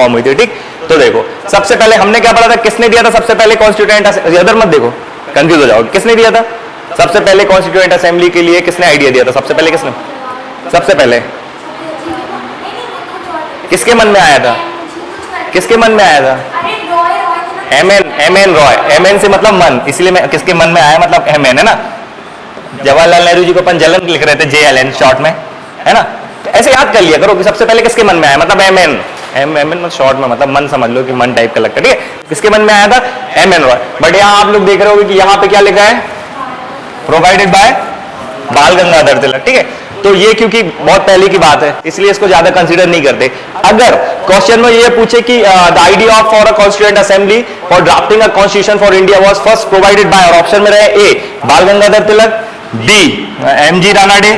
Form हुई थी। ठीक, तो देखो सबसे पहले हमने क्या पढ़ा था, किसने दिया था सबसे पहले कॉन्स्टिट्यूएंट, इधर मत देखो कंफ्यूज हो जाओगे, किसने दिया था सबसे पहले कॉन्स्टिट्यूएंट असेंबली के लिए, किसने आइडिया दिया था सबसे पहले, किसने सबसे पहले किसके मन में आया था, किसके मन में आया था, M N Roy, M N से मतलब मन, इसलिए मैं किसके मन में आया मतलब एम एन है ना, जवाहरलाल नेहरू जी को अपन जलन लिख रहे थे JLN शॉर्ट में, है ना, तो ऐसे याद कर लिया करो कि सबसे पहले किसके मन में आया मतलब M N, M N short में मतलब मन समझ लो कि मन टाइप का लगता है। ठीक है, किसके मन में आया था, एम एन रॉय। बट यहाँ आप लोग देख रहे होगे कि यहाँ पे क्या लिखा है, प्रोवाइडेड बाय बाल गंगाधर तिलक। ठीक है, तो ये क्योंकि बहुत पहले की बात है इसलिए इसको ज्यादा कंसीडर नहीं करते। अगर क्वेश्चन में ये पूछे कि the idea of for a constituent assembly for drafting a constitution for India was first provided by, और ऑप्शन में रहे ए बाल गंगाधर तिलक, बी MG रानाडे,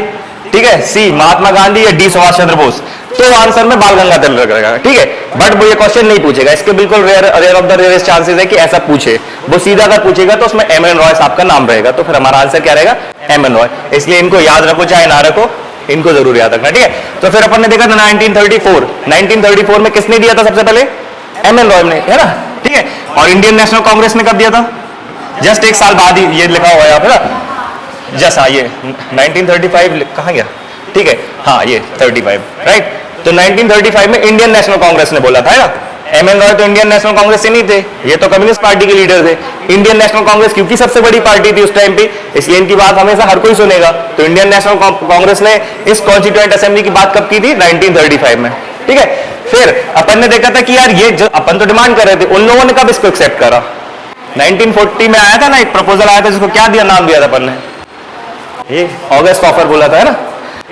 ठीक है, सी महात्मा गांधी या डी सुभाष चंद्र बोस, तो आंसर में बाल गंगाधर तिलक रहेगा। ठीक है, बट वो ये क्वेश्चन नहीं पूछेगा, इसके बिल्कुल rare of the rarest chances है कि ऐसा पूछे, वो सीधा अगर पूछेगा तो उसमें एम एन रॉय साहब का नाम रहेगा, तो फिर हमारा आंसर क्या रहेगा, एम एन रॉय। इसलिए इनको याद रखो चाहे ना रखो, इनको जरूर याद रखना। ठीक है, तो फिर अपन ने देखा था 1934 में किसने दिया था सबसे पहले, एम एन रॉय ने, है ना। ठीक है, और इंडियन नेशनल कांग्रेस ने कब दिया था, जस्ट एक साल बाद ही, ये लिखा हुआ है यहाँ पे, जस्ट हाँ ये 1935 कहाँ गया, ठीक है हाँ ये 35 राइट। तो 1935 में इंडियन नेशनल कांग्रेस ने बोला था, है ना। एम एन रॉय तो इंडियन नेशनल कांग्रेस से नहीं थे, ये तो कम्युनिस्ट पार्टी के लीडर थे। इंडियन नेशनल कांग्रेस क्योंकि सबसे बड़ी पार्टी थी उस टाइम पे, इसलिए इनकी बात हमेशा हर कोई सुनेगा। तो इंडियन नेशनल कांग्रेस ने इस कॉन्स्टिट्यूएंट असेंबली की बात कब की थी, 1935 में। ठीक है, फिर अपन ने देखा था कि यार ये जो अपन तो डिमांड कर रहे थे, उन लोगों ने कब इसको एक्सेप्ट करा, 1940 में आया था ना, एक प्रपोजल आया था जिसको क्या दिया, नाम दिया था अपन ने, ये ऑगस्ट ऑफर बोला था, है ना।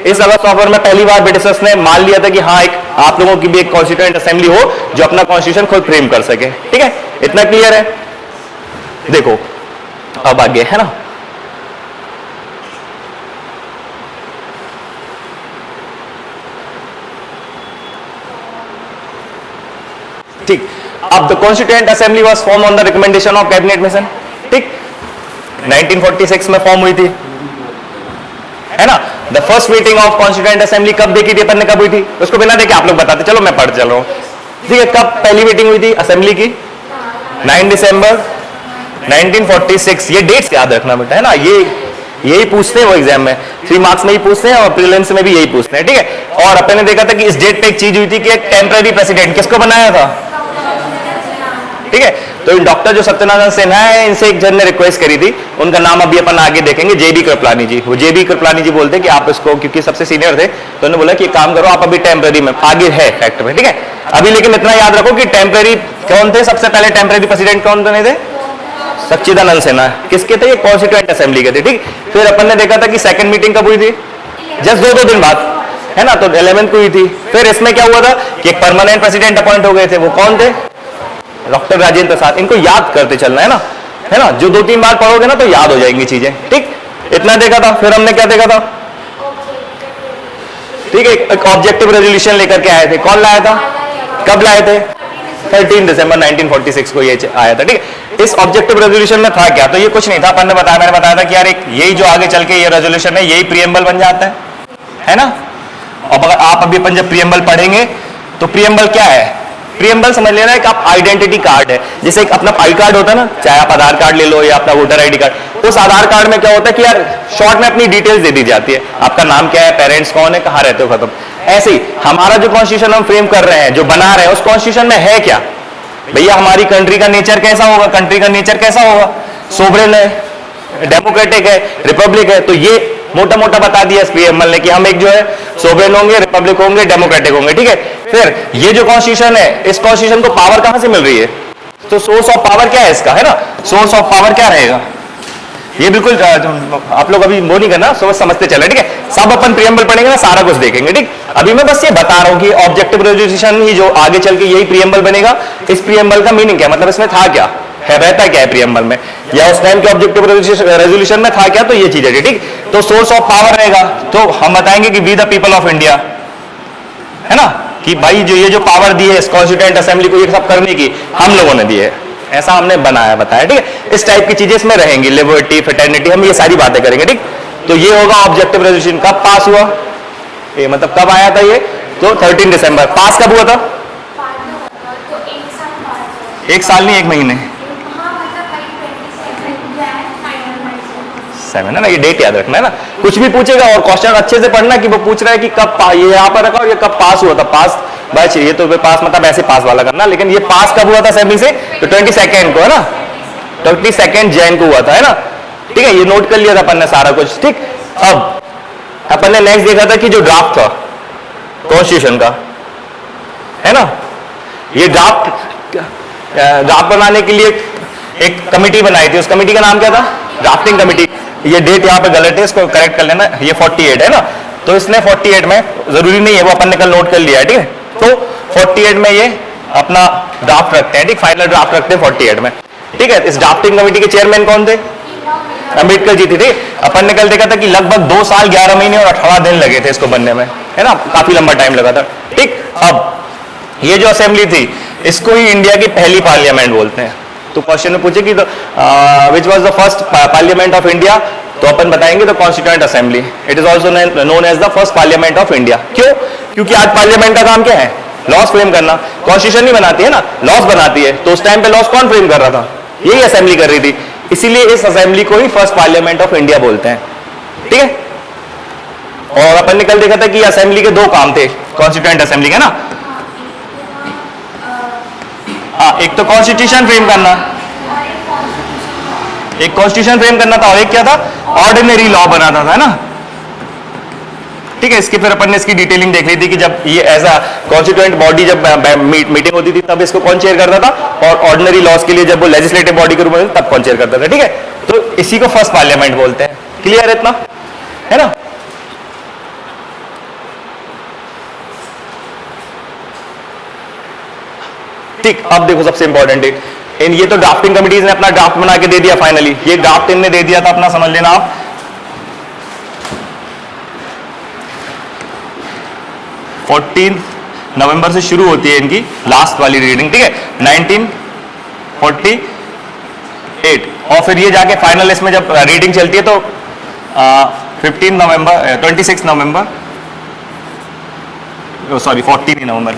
इस अगस्त ऑफर में पहली बार ब्रिटिशर्स ने मान लिया था कि हाँ एक आप लोगों की भी एक कॉन्स्टिट्यूएंट असेंबली हो जो अपना कॉन्स्टिट्यूशन खुद फ्रेम कर सके। ठीक है, इतना क्लियर है। देखो अब आगे, है ना, ठीक। अब the constituent assembly was form on the recommendation of cabinet mission. ठीक, 1946 में फॉर्म हुई थी, है ना। The first meeting of constituent assembly कब देखी थी अपन ने, कब हुई थी, उसको बिना देखे आप लोग बताते चलो, मैं पढ़ चल रहा हूं। ठीक है, कब पहली मीटिंग हुई थी असेंबली की, 9 दिसंबर 1946। ये डेट्स याद रखना बेटा, है ना, ये यही पूछते हैं वो एग्जाम में, 3 मार्क्स में ही पूछते हैं और प्रीलिम्स में भी यही पूछते हैं। ठीक है, और अपन ने देखा था कि इस डेट पे एक चीज हुई थी कि एक टेम्पररी प्रेसिडेंट किसको बनाया था। ठीक है, तो डॉक्टर जो सत्यनारायण सिन्हा है, इनसे एक जन ने रिक्वेस्ट करी थी, उनका नाम अभी अपन आगे देखेंगे, JB कृपलानी जी। वो JB कृपलानी जी बोलते कि आप इसको, क्योंकि सबसे सीनियर थे, तो उन्होंने बोला कि काम करो आप अभी टेम्पररी में, आगे है फैक्ट में। ठीक है, अभी लेकिन इतना याद रखो कि टेम्पररी कौन थे, सबसे पहले टेम्पररी प्रेसिडेंट कौन बने थे, सच्चिदानंद सिन्हा। किसके थे, ये कॉन्स्टिट्यूएंट असेंबली के थे। ठीक, फिर अपन ने देखा था कि सेकंड मीटिंग कब हुई थी, जस्ट 2 दिन बाद, है ना, तो 11 को हुई थी। फिर इसमें क्या हुआ था कि एक परमानेंट प्रेसिडेंट अपॉइंट हो गए थे, वो कौन थे, डॉक्टर राजेंद्र प्रसाद। इनको याद करते चलना, है ना, जो 2-3 बार पढ़ोगे ना तो याद हो जाएंगी चीजें। ठीक, इतना देखा था। फिर हमने क्या देखा था, ठीक है, एक ऑब्जेक्टिव रेजोल्यूशन लेकर के आए थे, कौन लाया था, कब लाए थे, 13 दिसंबर 1946 को ये आया था। ठीक है, इस ऑब्जेक्टिव रेजोल्यूशन में था क्या, तो ये कुछ नहीं था, अपन ने बताया, मैंने बताया था कि यार एक यही जो आगे चल के ये रेजोल्यूशन है, यही प्रीएम्बल बन जाता है ना। और अगर आप अभी अपन जब प्रीएम्बल पढ़ेंगे तो प्रीएम्बल क्या है, प्रीएम्बल समझ लेना एक आप आइडेंटिटी कार्ड है, जैसे एक अपना आई कार्ड होता है ना, चाहे आप आधार कार्ड ले लो या अपना वोटर आईडी कार्ड। उस आधार कार्ड में क्या होता है कि यार शॉर्ट में अपनी डिटेल्स दे दी जाती है, आपका नाम क्या है, पेरेंट्स कौन है, कहाँ रहते हो, खत्म। ऐसे ही हमारा जो कॉन्स्टिट्यूशन हम फ्रेम कर रहे हैं, जो बना रहे हैं, उस कॉन्स्टिट्यूशन में है क्या भैया, हमारी कंट्री का नेचर कैसा होगा, कंट्री का नेचर कैसा होगा, सोवरेन है, डेमोक्रेटिक है, रिपब्लिक है। तो ये मोटा मोटा बता दिया प्रीएम्बल ने कि हम एक जो है सोवरेन होंगे, रिपब्लिक होंगे, डेमोक्रेटिक होंगे। ठीक है, फिर ये जो कॉन्स्टिट्यूशन है, इस कॉन्स्टिट्यूशन को पावर कहां से मिल रही है, तो सोर्स ऑफ पावर क्या है इसका, है ना, सोर्स ऑफ पावर क्या रहेगा, ये बिल्कुल आप लोग अभी वो नहीं करना, सोच समझते चले। ठीक है, सब अपन प्रीएम्बल पढ़ेंगे ना, सारा कुछ देखेंगे। ठीक, अभी मैं बस ये बता रहा हूं कि ऑब्जेक्टिव रेजोल्यूशन ही जो आगे चल के यही प्रीएम्बल बनेगा। इस प्रीएम्बल का मीनिंग क्या, मतलब इसमें था क्या है, रहता क्या है प्रीएम्बल में, या उस टाइम के ऑब्जेक्टिव रेजोल्यूशन में था क्या, तो ये चीज है। ठीक, तो सोर्स ऑफ पावर रहेगा, तो हम बताएंगे कि we the people of India, है ना, कि भाई जो ये जो पावर दी है इस कॉन्स्टिट्यूएंट असेंबली को ये सब करने की, हम लोगों ने दी है, ऐसा हमने बनाया बताया। ठीक है, इस टाइप की चीजें इसमें रहेंगी, लिबर्टी, फ्रेटर्निटी, हम ये सारी बातें करेंगे। ठीक, तो ये होगा ऑब्जेक्टिव रेजोल्यूशन। कब पास हुआ, ये मतलब कब आया था ये, तो 13 दिसंबर। पास कब हुआ था, 1 साल नहीं 1 महीने। 7 है ना, ये डेट याद रखना है ना। कुछ भी पूछेगा और क्वेश्चन अच्छे से पढ़ना कि वो पूछ रहा है कि कब ये यहाँ पर रखा और ये कब पास हुआ था। पास बैच ये तो पास मतलब ऐसे पास वाला करना, लेकिन ये पास कब हुआ था असेंबली से, तो 22 को है ना, 22 जैन को हुआ था, है ना। ठीक है, ये नोट कर लिया था अपन ने सारा कुछ। ठीक, अब अपन ने नेक्स्ट देखा था कि जो ड्राफ्ट था कॉन्स्टिट्यूशन का, है ना, ये ड्राफ्ट बनाने के लिए एक कमेटी बनाई थी। उस कमेटी का नाम क्या था, ड्राफ्टिंग कमेटी। ये डेट यहाँ पे गलत है, इसको करेक्ट कर लेना। ये 48 है ना, तो इसने 48 में, जरूरी नहीं है वो अपन ने कल नोट कर लिया है, ठीक है। तो 48 में ये अपना ड्राफ्ट रखते हैं, ठीक, फाइनल ड्राफ्ट रखते हैं 48 में, ठीक है। इस ड्राफ्टिंग कमेटी के चेयरमैन कौन थे, अम्बेडकर जी थे, ठीक। अपन ने कल देखा था कि लगभग 2 साल 11 महीने और 18 दिन लगे थे इसको बनने में, है ना, काफी लंबा टाइम लगा था, ठीक। अब ये जो असेंबली थी इसको ही इंडिया की पहली पार्लियामेंट बोलते हैं। तो क्वेश्चन में पूछे कि which was the first parliament of India, तो अपन बताएंगे the constituent assembly. It is also known as the first parliament of India. क्यों, क्योंकि आज पार्लियामेंट का काम क्या है, लॉस फ्रेम करना। कॉन्स्टिट्यूशन नहीं बनाती है ना, लॉस बनाती है। तो उस टाइम पे लॉस कौन फ्रेम कर रहा था, यही असेंबली कर रही थी। इसीलिए इस असेंबली को ही फर्स्ट पार्लियामेंट ऑफ इंडिया बोलते हैं, ठीक है। और अपन ने कल देखा था कि असेंबली के 2 काम थे कॉन्स्टिट्यूएंट असेंबली के ना। हाँ, एक तो कॉन्स्टिट्यूशन फ्रेम करना, एक कॉन्स्टिट्यूशन फ्रेम करना था, और एक क्या था, ऑर्डिनरी लॉ बनाना था, है ना, ठीक है। इसकी फिर अपन ने इसकी डिटेलिंग देख ली थी कि जब ये एज अ कॉन्स्टिट्यूएंट बॉडी जब मीटिंग होती थी तब इसको कौन चेयर करता था, और ऑर्डिनरी लॉज के लिए जब वो लेजिस्लेटिव बॉडी के रूप में तब कौन चेयर करता था, ठीक है। तो इसी को फर्स्ट पार्लियामेंट बोलते हैं। क्लियर है इतना, है ना। ठीक, अब देखो सबसे इंपॉर्टेंट है इन, ये तो ड्राफ्टिंग कमिटीज ने अपना ड्राफ्ट बना के दे दिया फाइनली। ये ड्राफ्ट इनने दे दिया था अपना, समझ लेना आप। 14 नवंबर से शुरू होती है इनकी लास्ट वाली रीडिंग, ठीक है, 1948। और फिर ये जाके फाइनल इसमें जब रीडिंग चलती है तो 15 नवंबर 26 नवंबर सॉरी 14 नवंबर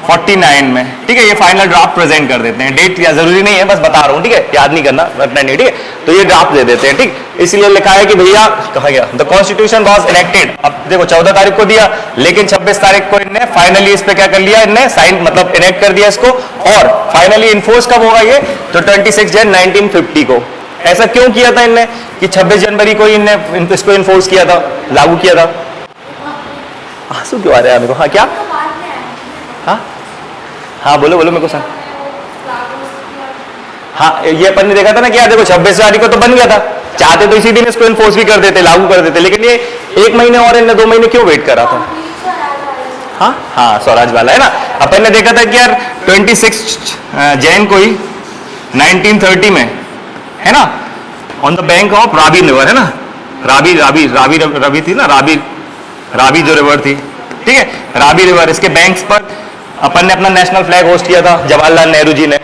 49 में, ठीक है, ये फाइनल ड्राफ्ट प्रेजेंट कर देते हैं। डेट या जरूरी नहीं है, बस बता रहा हूं, ठीक है, याद नहीं करना, रखना नहीं, ठीक है। तो ये ड्राफ्ट दे देते हैं, ठीक। इसलिए लिखा है कि भैया कहा गया द कॉन्स्टिट्यूशन वाज इनेक्टेड। अब देखो 14 तारीख को दिया, लेकिन 26 तारीख को इनने फाइनली इस पे क्या कर लिया, इनने साइन मतलब इनेक्ट कर दिया इसको। और फाइनली इन्फोर्स कब होगा ये, तो 26 जन 1950 को। ऐसा क्यों किया था इनने कि 26 जनवरी को इनने इसको इन्फोर्स किया था, लागू किया था। आंसू क्यों आ रहे हैं मेरे को, हाँ क्या, हाँ हाँ बोलो बोलो मेरे को सर। हाँ, ये अपन ने देखा था ना कि यार देखो 26 तारीख को तो बन गया था, चाहते तो इसी दिन इसको इन्फोर्स भी कर देते, लागू कर देते, लेकिन ये 1 महीने और इनने 2 महीने क्यों वेट करा था। हाँ हाँ, स्वराज वाला है ना। अपन ने देखा था कि यार 26 जैन को ही 1930 में, है ना, on the bank of Ravi river, है ना, रावी थी ना, रावी जो रिवर थी, ठीक है, रावी रिवर, इसके बैंक्स पर अपन ने अपना नेशनल फ्लैग होस्ट किया था जवाहरलाल नेहरू जी ने।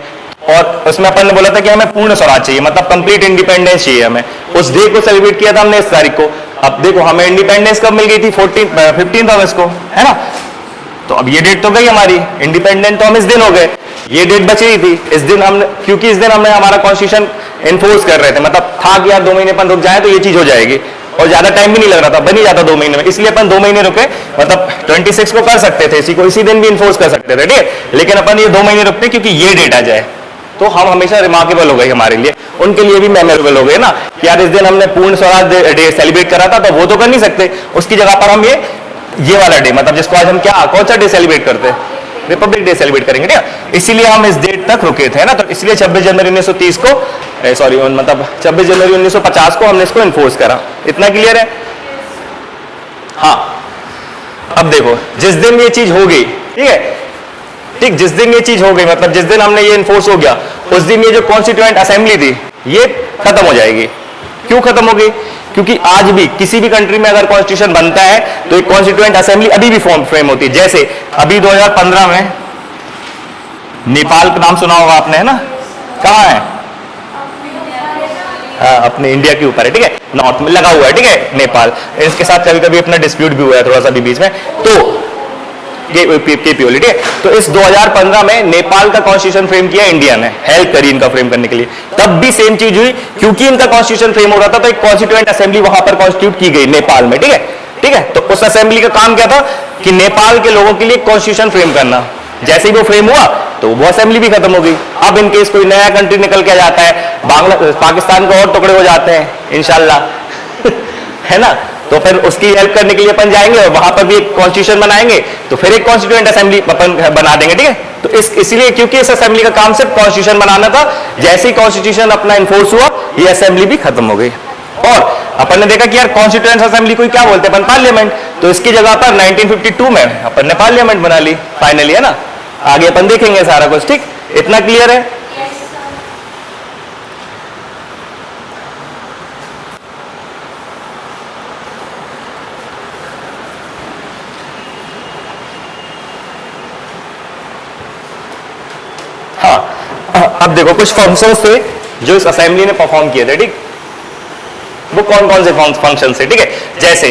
और उसमें अपन ने बोला था कि हमें पूर्ण स्वराज चाहिए, मतलब कंप्लीट इंडिपेंडेंस चाहिए हमें। उस डे को सेलिब्रेट किया था हमने इस तारीख को। अब देखो हमें इंडिपेंडेंस कब मिल गई थी, 15 अगस्त को, है ना। तो अब ये डेट तो गई हमारी, इंडिपेंडेंट तो हम इस दिन हो गए, ये डेट बच रही थी। इस दिन हमने, क्योंकि इस दिन हमने हमारा कॉन्स्टिट्यूशन इन्फोर्स कर रहे थे, मतलब था कि यार 2 महीने अपन रुक जाए तो ये चीज हो जाएगी, और ज्यादा टाइम भी नहीं लग रहा था, बन ही जाता 2 महीने में। इसलिए अपन 2 महीने रुके, मतलब 26 को कर सकते थे, इसी को इसी दिन भी इन्फोर्स कर सकते थे, ठीक है। लेकिन अपन ये 2 महीने रुकते क्योंकि ये डेट आ जाए, तो हम हमेशा रिमार्केबल हो गए हमारे लिए, उनके लिए भी मेमोरेबल हो गए ना, कि यार इस दिन हमने पूर्ण स्वराज डे सेलिब्रेट करा था, तो वो तो कर नहीं सकते, उसकी जगह पर हम ये वाला डे, मतलब जिसको आज हम क्या, कौन सा डे सेलिब्रेट करते हैं, रिपब्लिक डे सेलिब्रेट करेंगे, ठीक है। इसीलिए हम इस डेट तक रुके थे, ना। तो इसलिए 26 जनवरी 1930 को, सॉरी मतलब 26 जनवरी 1950 को हमने इसको इन्फोर्स करा। इतना क्लियर है। हाँ, अब देखो जिस दिन ये चीज हो गई, ठीक है, ठीक, जिस दिन ये चीज हो गई, मतलब जिस दिन हमने ये इन्फोर्स हो गया, उस दिन ये जो कॉन्स्टिट्यूएंट असेंबली थी ये खत्म हो जाएगी। क्यों खत्म हो गई, क्योंकि आज भी किसी भी कंट्री में अगर कॉन्स्टिट्यूशन बनता है तो एक कॉन्स्टिट्यूएंट असेंबली अभी भी फ्रेम होती है। जैसे अभी 2015 में नेपाल का नाम सुना होगा आपने, है ना, कहाँ है, हाँ, अपने इंडिया के ऊपर है, ठीक है, नॉर्थ में लगा हुआ है, ठीक है, नेपाल। इसके साथ कभी कभी अपना डिस्प्यूट भी हुआ है थोड़ा सा भी बीच में। तो केपीओली, ठीक है। तो इस 2015 में नेपाल का कॉन्स्टिट्यूशन फ्रेम किया इंडिया ने, हेल्प करी इनका फ्रेम करने के लिए। तब भी सेम चीज हुई, क्योंकि इनका कॉन्स्टिट्यूशन फ्रेम हो रहा था तो एक कॉन्स्टिट्यूएंट असेंबली वहां पर कॉन्स्टिट्यूट की गई नेपाल में, ठीक है, ठीक है। तो उस असेंबली का काम क्या था कि नेपाल के लोगों के लिए कॉन्स्टिट्यूशन फ्रेम करना। जैसे ही वो फ्रेम हुआ तो वो असेंबली भी खत्म हो गई। अब इन केस कोई नया कंट्री निकल के आ जाता है, पाकिस्तान के और टुकड़े हो जाते हैं इंशाल्लाह है ना, तो फिर उसकी हेल्प करने के लिए अपन जाएंगे और वहां पर भी एक कॉन्स्टिट्यूशन बनाएंगे, तो फिर एक कॉन्स्टिट्यूएंट असेंबली अपन बना देंगे, ठीक है। तो इसीलिए क्योंकि इस असेंबली का काम सिर्फ कॉन्स्टिट्यूशन बनाना था, जैसे ही कॉन्स्टिट्यूशन अपना इन्फोर्स हुआ ये असेंबली भी खत्म हो गई। और अपन ने देखा कि यार कॉन्स्टिट्यूएंट असेंबली को क्या बोलते हैं अपन, पार्लियामेंट। तो इसकी जगह पर 1952 में अपन ने पार्लियामेंट बना ली फाइनली, है ना। आगे अपन देखेंगे सारा कुछ, ठीक, इतना क्लियर है। हाँ, अब देखो कुछ फंक्शंस थे जो इस असेंबली ने परफॉर्म किए थे, ठीक। वो कौन कौन से फंक्शन थे, ठीक है। जैसे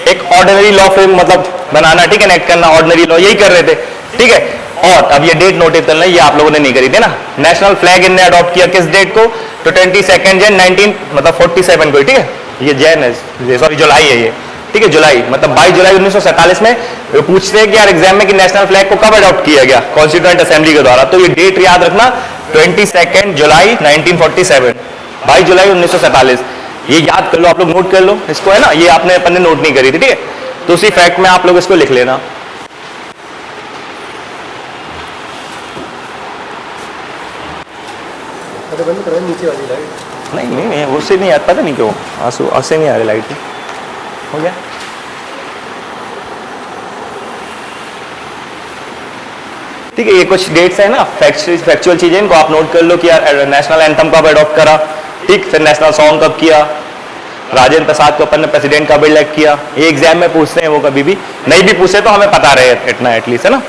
एक ऑर्डिनरी लॉ फ्रेम मतलब बनाना, ठीक है, इनेक्ट करना, ऑर्डिनरी लॉ यही कर रहे थे, ठीक है। और अब ये डेट नोटिस करना, ये आप लोगों ने नहीं करी थी ना। नेशनल फ्लैग इनने अडॉप्ट किया किस डेट को, तो 22 जैन 1947 को, ठीक है। ये जैन है, सॉरी जुलाई है ये, ठीक है, जुलाई मतलब 22 जुलाई 1947 में। पूछते हैं कि यार एग्जाम में कि नेशनल फ्लैग को कब अडॉप्ट किया गया, कॉन्स्टिट्यूएंट असेंबली के द्वारा। तो ये डेट याद रखना, 22 जुलाई 1947, 22 जुलाई 1947, ये याद कर लो, आप लोग नोट कर लो इसको, है ना। ये आपने अपन ने नोट नहीं करी थी, ठीक है। तो उसी फैक्ट में आप लोग इसको लिख लेना। बंद करो नीचे वाली लाइट। नहीं उससे नहीं आता, पता नहीं क्यों आंसू ऐसे नहीं आ रही लाइट, हो गया। ठीक है, ये कुछ डेट्स है ना, फैक्चुअल चीजें, इनको आप नोट कर लो कि यार नेशनल एंथम कब अडॉप्ट करा, ठीक, फिर नेशनल सॉन्ग कब किया, राजेंद्र प्रसाद को अपन ने प्रेसिडेंट कब इलेक्ट किया। ये एग्जाम में पूछते हैं, वो कभी भी नहीं भी पूछे तो हमें पता रहे इतना एटलीस्ट, है ना।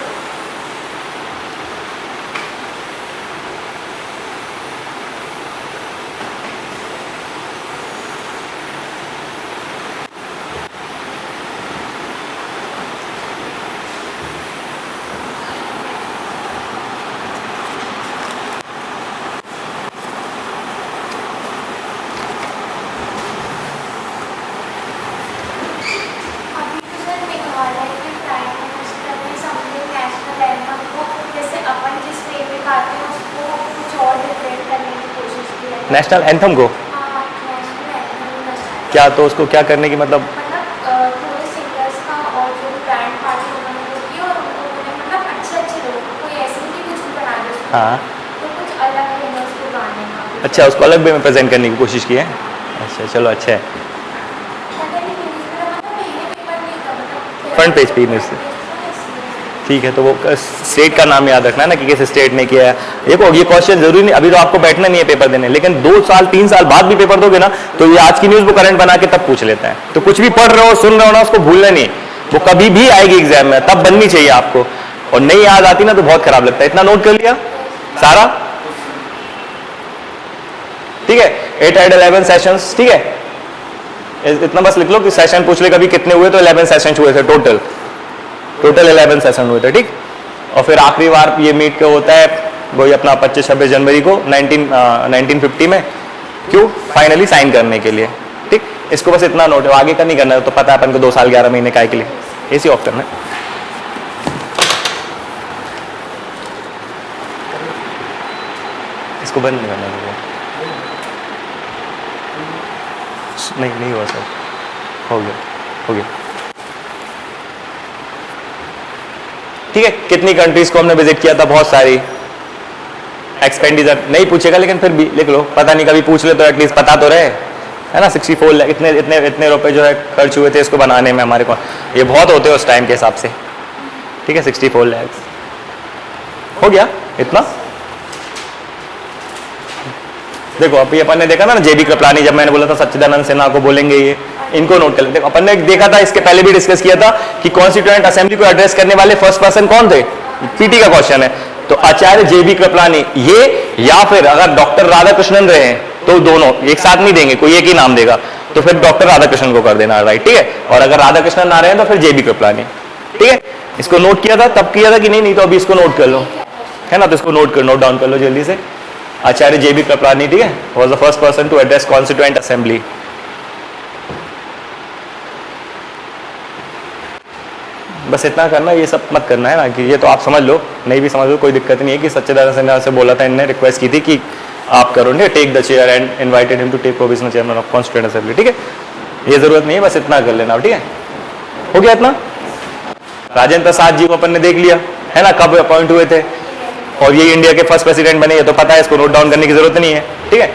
नेशनल एंथम को क्या, तो उसको क्या करने की मतलब, हाँ अच्छा, उसको अलग वे में प्रेजेंट करने की कोशिश की है। अच्छा चलो अच्छा है, फ्रंट पेज पे ही, ठीक है। तो वो स्टेट का नाम याद रखना है ना कि किस स्टेट ने किया है। देखो ये क्वेश्चन जरूरी नहीं, अभी तो आपको बैठना नहीं है पेपर देने, लेकिन 2 साल 3 साल बाद भी पेपर दोगे ना तो ये आज की न्यूज वो करंट बना के तब पूछ लेता है। तो कुछ भी पढ़ रहे हो सुन रहे हो ना, उसको भूलना नहीं, वो कभी भी आएगी एग्जाम में, तब बननी चाहिए आपको। और नहीं याद आती ना तो बहुत खराब लगता है। इतना नोट कर लिया सारा, ठीक है। 8 had 11 सेशंस, ठीक है। इतना बस लिख लो कि सेशन पूछ ले कभी कितने हुए, तो 11 सेशन हुए थे टोटल 11 सेशन हुए थे, ठीक। और फिर आखिरी बार ये मीट के होता है वही अपना 25-26 जनवरी को 1950 में, क्यों, फाइनली साइन करने के लिए, ठीक। इसको बस इतना नोट है, आगे का नहीं करना है, तो पता है अपन को 2 साल 11 महीने काय के लिए एसी ऑफ करना है। इसको बंद नहीं करना है, नहीं हुआ सर, हो गया ठीक है। कितनी कंट्रीज को हमने विजिट किया था, बहुत सारी। एक्सपेंडिचर नहीं पूछेगा लेकिन फिर भी लिख लो, पता नहीं कभी पूछ ले तो एटलीस्ट पता तो रहे, है ना। 64 लाख इतने रुपए जो है खर्च हुए थे इसको बनाने में हमारे को, ये बहुत होते हैं उस टाइम के हिसाब से, ठीक है। 64 लाख हो गया इतना। देखो अभी अपन ने देखा ना जेबी कृपलानी, जब मैंने बोला था सच्चिदानंद सिन्हा को बोलेंगे, ये इनको नोट कर लेते। अपन ने देखा था, इसके पहले भी डिस्कस किया था कि कॉन्स्टिट्यूएंट असेंबली को एड्रेस करने वाले फर्स्ट पर्सन कौन थे, पीटी का क्वेश्चन है। तो आचार्य जेबी कृपलानी ये, या फिर अगर डॉक्टर राधाकृष्णन रहे तो दोनों एक साथ नहीं देंगे, कोई एक ही नाम देगा, तो फिर डॉक्टर राधाकृष्णन को कर देना, राइट, ठीक है। और अगर राधाकृष्णन ना रहे तो फिर जेबी कृपलानी, ठीक है। इसको नोट किया था, तब किया था कि नहीं? नहीं तो अभी इसको नोट कर लो, है ना? तो इसको नोट डाउन कर लो जल्दी से। आचार्य JB कृपलानी, ठीक है, was the first person to address constituent assembly. बस इतना करना, ये सब मत करना, है ना? कि ये तो आप समझ लो, नहीं भी समझ लो कोई दिक्कत नहीं है कि सच्चिदानंद सिन्हा से बोला था, इनने रिक्वेस्ट की थी कि आप करो, take the chair and invited him to take provisional chairman of constituent assembly, ठीक है? ये जरूरत नहीं है, बस इतना कर लेना, ठीक है? हो गया इतना? राजेंद्र प्रसाद जी को अपन ने देख लिया, है ना, कब अपॉइंट हुए थे, और ये इंडिया के फर्स्ट प्रेसिडेंट बने, ये तो पता है, इसको नोट डाउन करने की जरूरत नहीं है, ठीक है?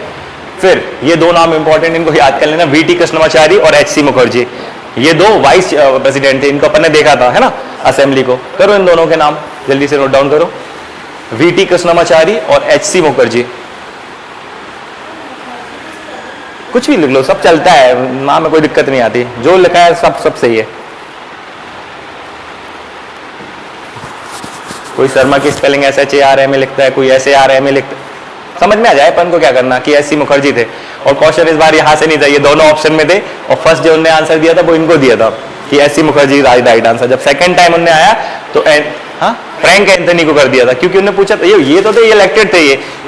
फिर ये दो नाम इंपॉर्टेंट, इनको याद कर लेना, VT कृष्णमाचारी और HC मुखर्जी। ये दो वाइस प्रेसिडेंट थे, इनको अपन ने देखा था, है ना, असेंबली को। करो इन दोनों के नाम जल्दी से नोट डाउन करो, VT कृष्णमाचारी और HC मुखर्जी। कुछ भी लिख लो, सब चलता है, नाम में कोई दिक्कत नहीं आती, जो लिखा है सब सही है। कोई शर्मा की स्पेलिंग SHARMA लिखता है, कोई SARMA लिखता है, समझ में आ जाए अपन को क्या करना, कि HC मुखर्जी थे। और क्वेश्चन इस बार यहाँ से नहीं था, ये दोनों ऑप्शन में थे, और फर्स्ट जो उन्होंने आंसर दिया था वो इनको दिया था कि HC मुखर्जी राइट आंसर। जब सेकंड टाइम उन्होंने आया तो फ्रैंक एंथनी को कर दिया था, क्योंकि उन्होंने पूछा था, ये तो थे, ये इलेक्टेड थे,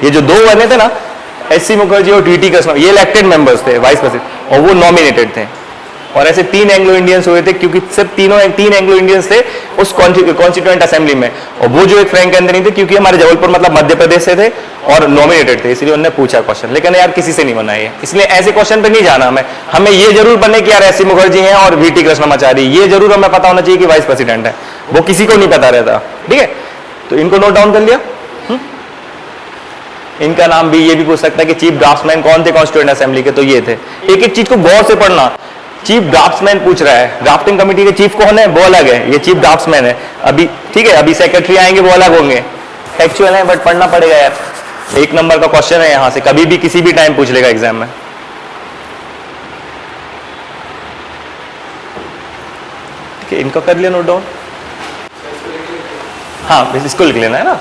ये जो दो बने थे ना, HC मुखर्जी और VT कृष्ण, ये इलेक्टेड मेंबर्स थे, वाइस प्रेसिडेंट, और वो नॉमिनेटेड थे। और ऐसे 3 एंग्लो इंडियंस हुए थे, क्योंकि सिर्फ 3 एंग्लो इंडियंस थे उस कॉन्स्टिट्यूएंट असेंबली में, और वो जो एक फ्रैंक एंथनी थे, क्योंकि हमारे जबलपुर मतलब मध्य प्रदेश से थे और नॉमिनेटेड थे, इसलिए उन्होंने पूछा क्वेश्चन। लेकिन यार किसी से नहीं बना ये, इसलिए ऐसे क्वेश्चन पे नहीं जाना हमें ये जरूर बने कि यार HC मुखर्जी हैं और VT कृष्णमाचारी, ये जरूर हमें पता होना चाहिए कि वाइस प्रेसिडेंट है, वो किसी को नहीं पता रहता, ठीक है? तो इनको नोट डाउन कर लिया। इनका नाम भी, ये भी पूछ सकता है कि चीफ ड्राफ्ट्समैन कौन थे कॉन्स्टिट्यूएंट असेंबली के, तो ये थे। एक एक चीज को गौर से पढ़ना, चीफ ड्राफ्ट्समैन पूछ रहा है, ड्राफ्टिंग कमेटी के चीफ कौन है, वो अलग है, ये चीफ ड्राफ्ट्समैन है अभी, ठीक है? अभी सेक्रेटरी आएंगे, वो अलग होंगे, एक्चुअल है, बट पढ़ना पड़ेगा यार, 1 नंबर का क्वेश्चन है, यहां से कभी भी किसी भी टाइम पूछ लेगा एग्जाम में। ठीक है, इनको कर लिया नोट डाउन। हाँ, इसको लिख लेना है ना।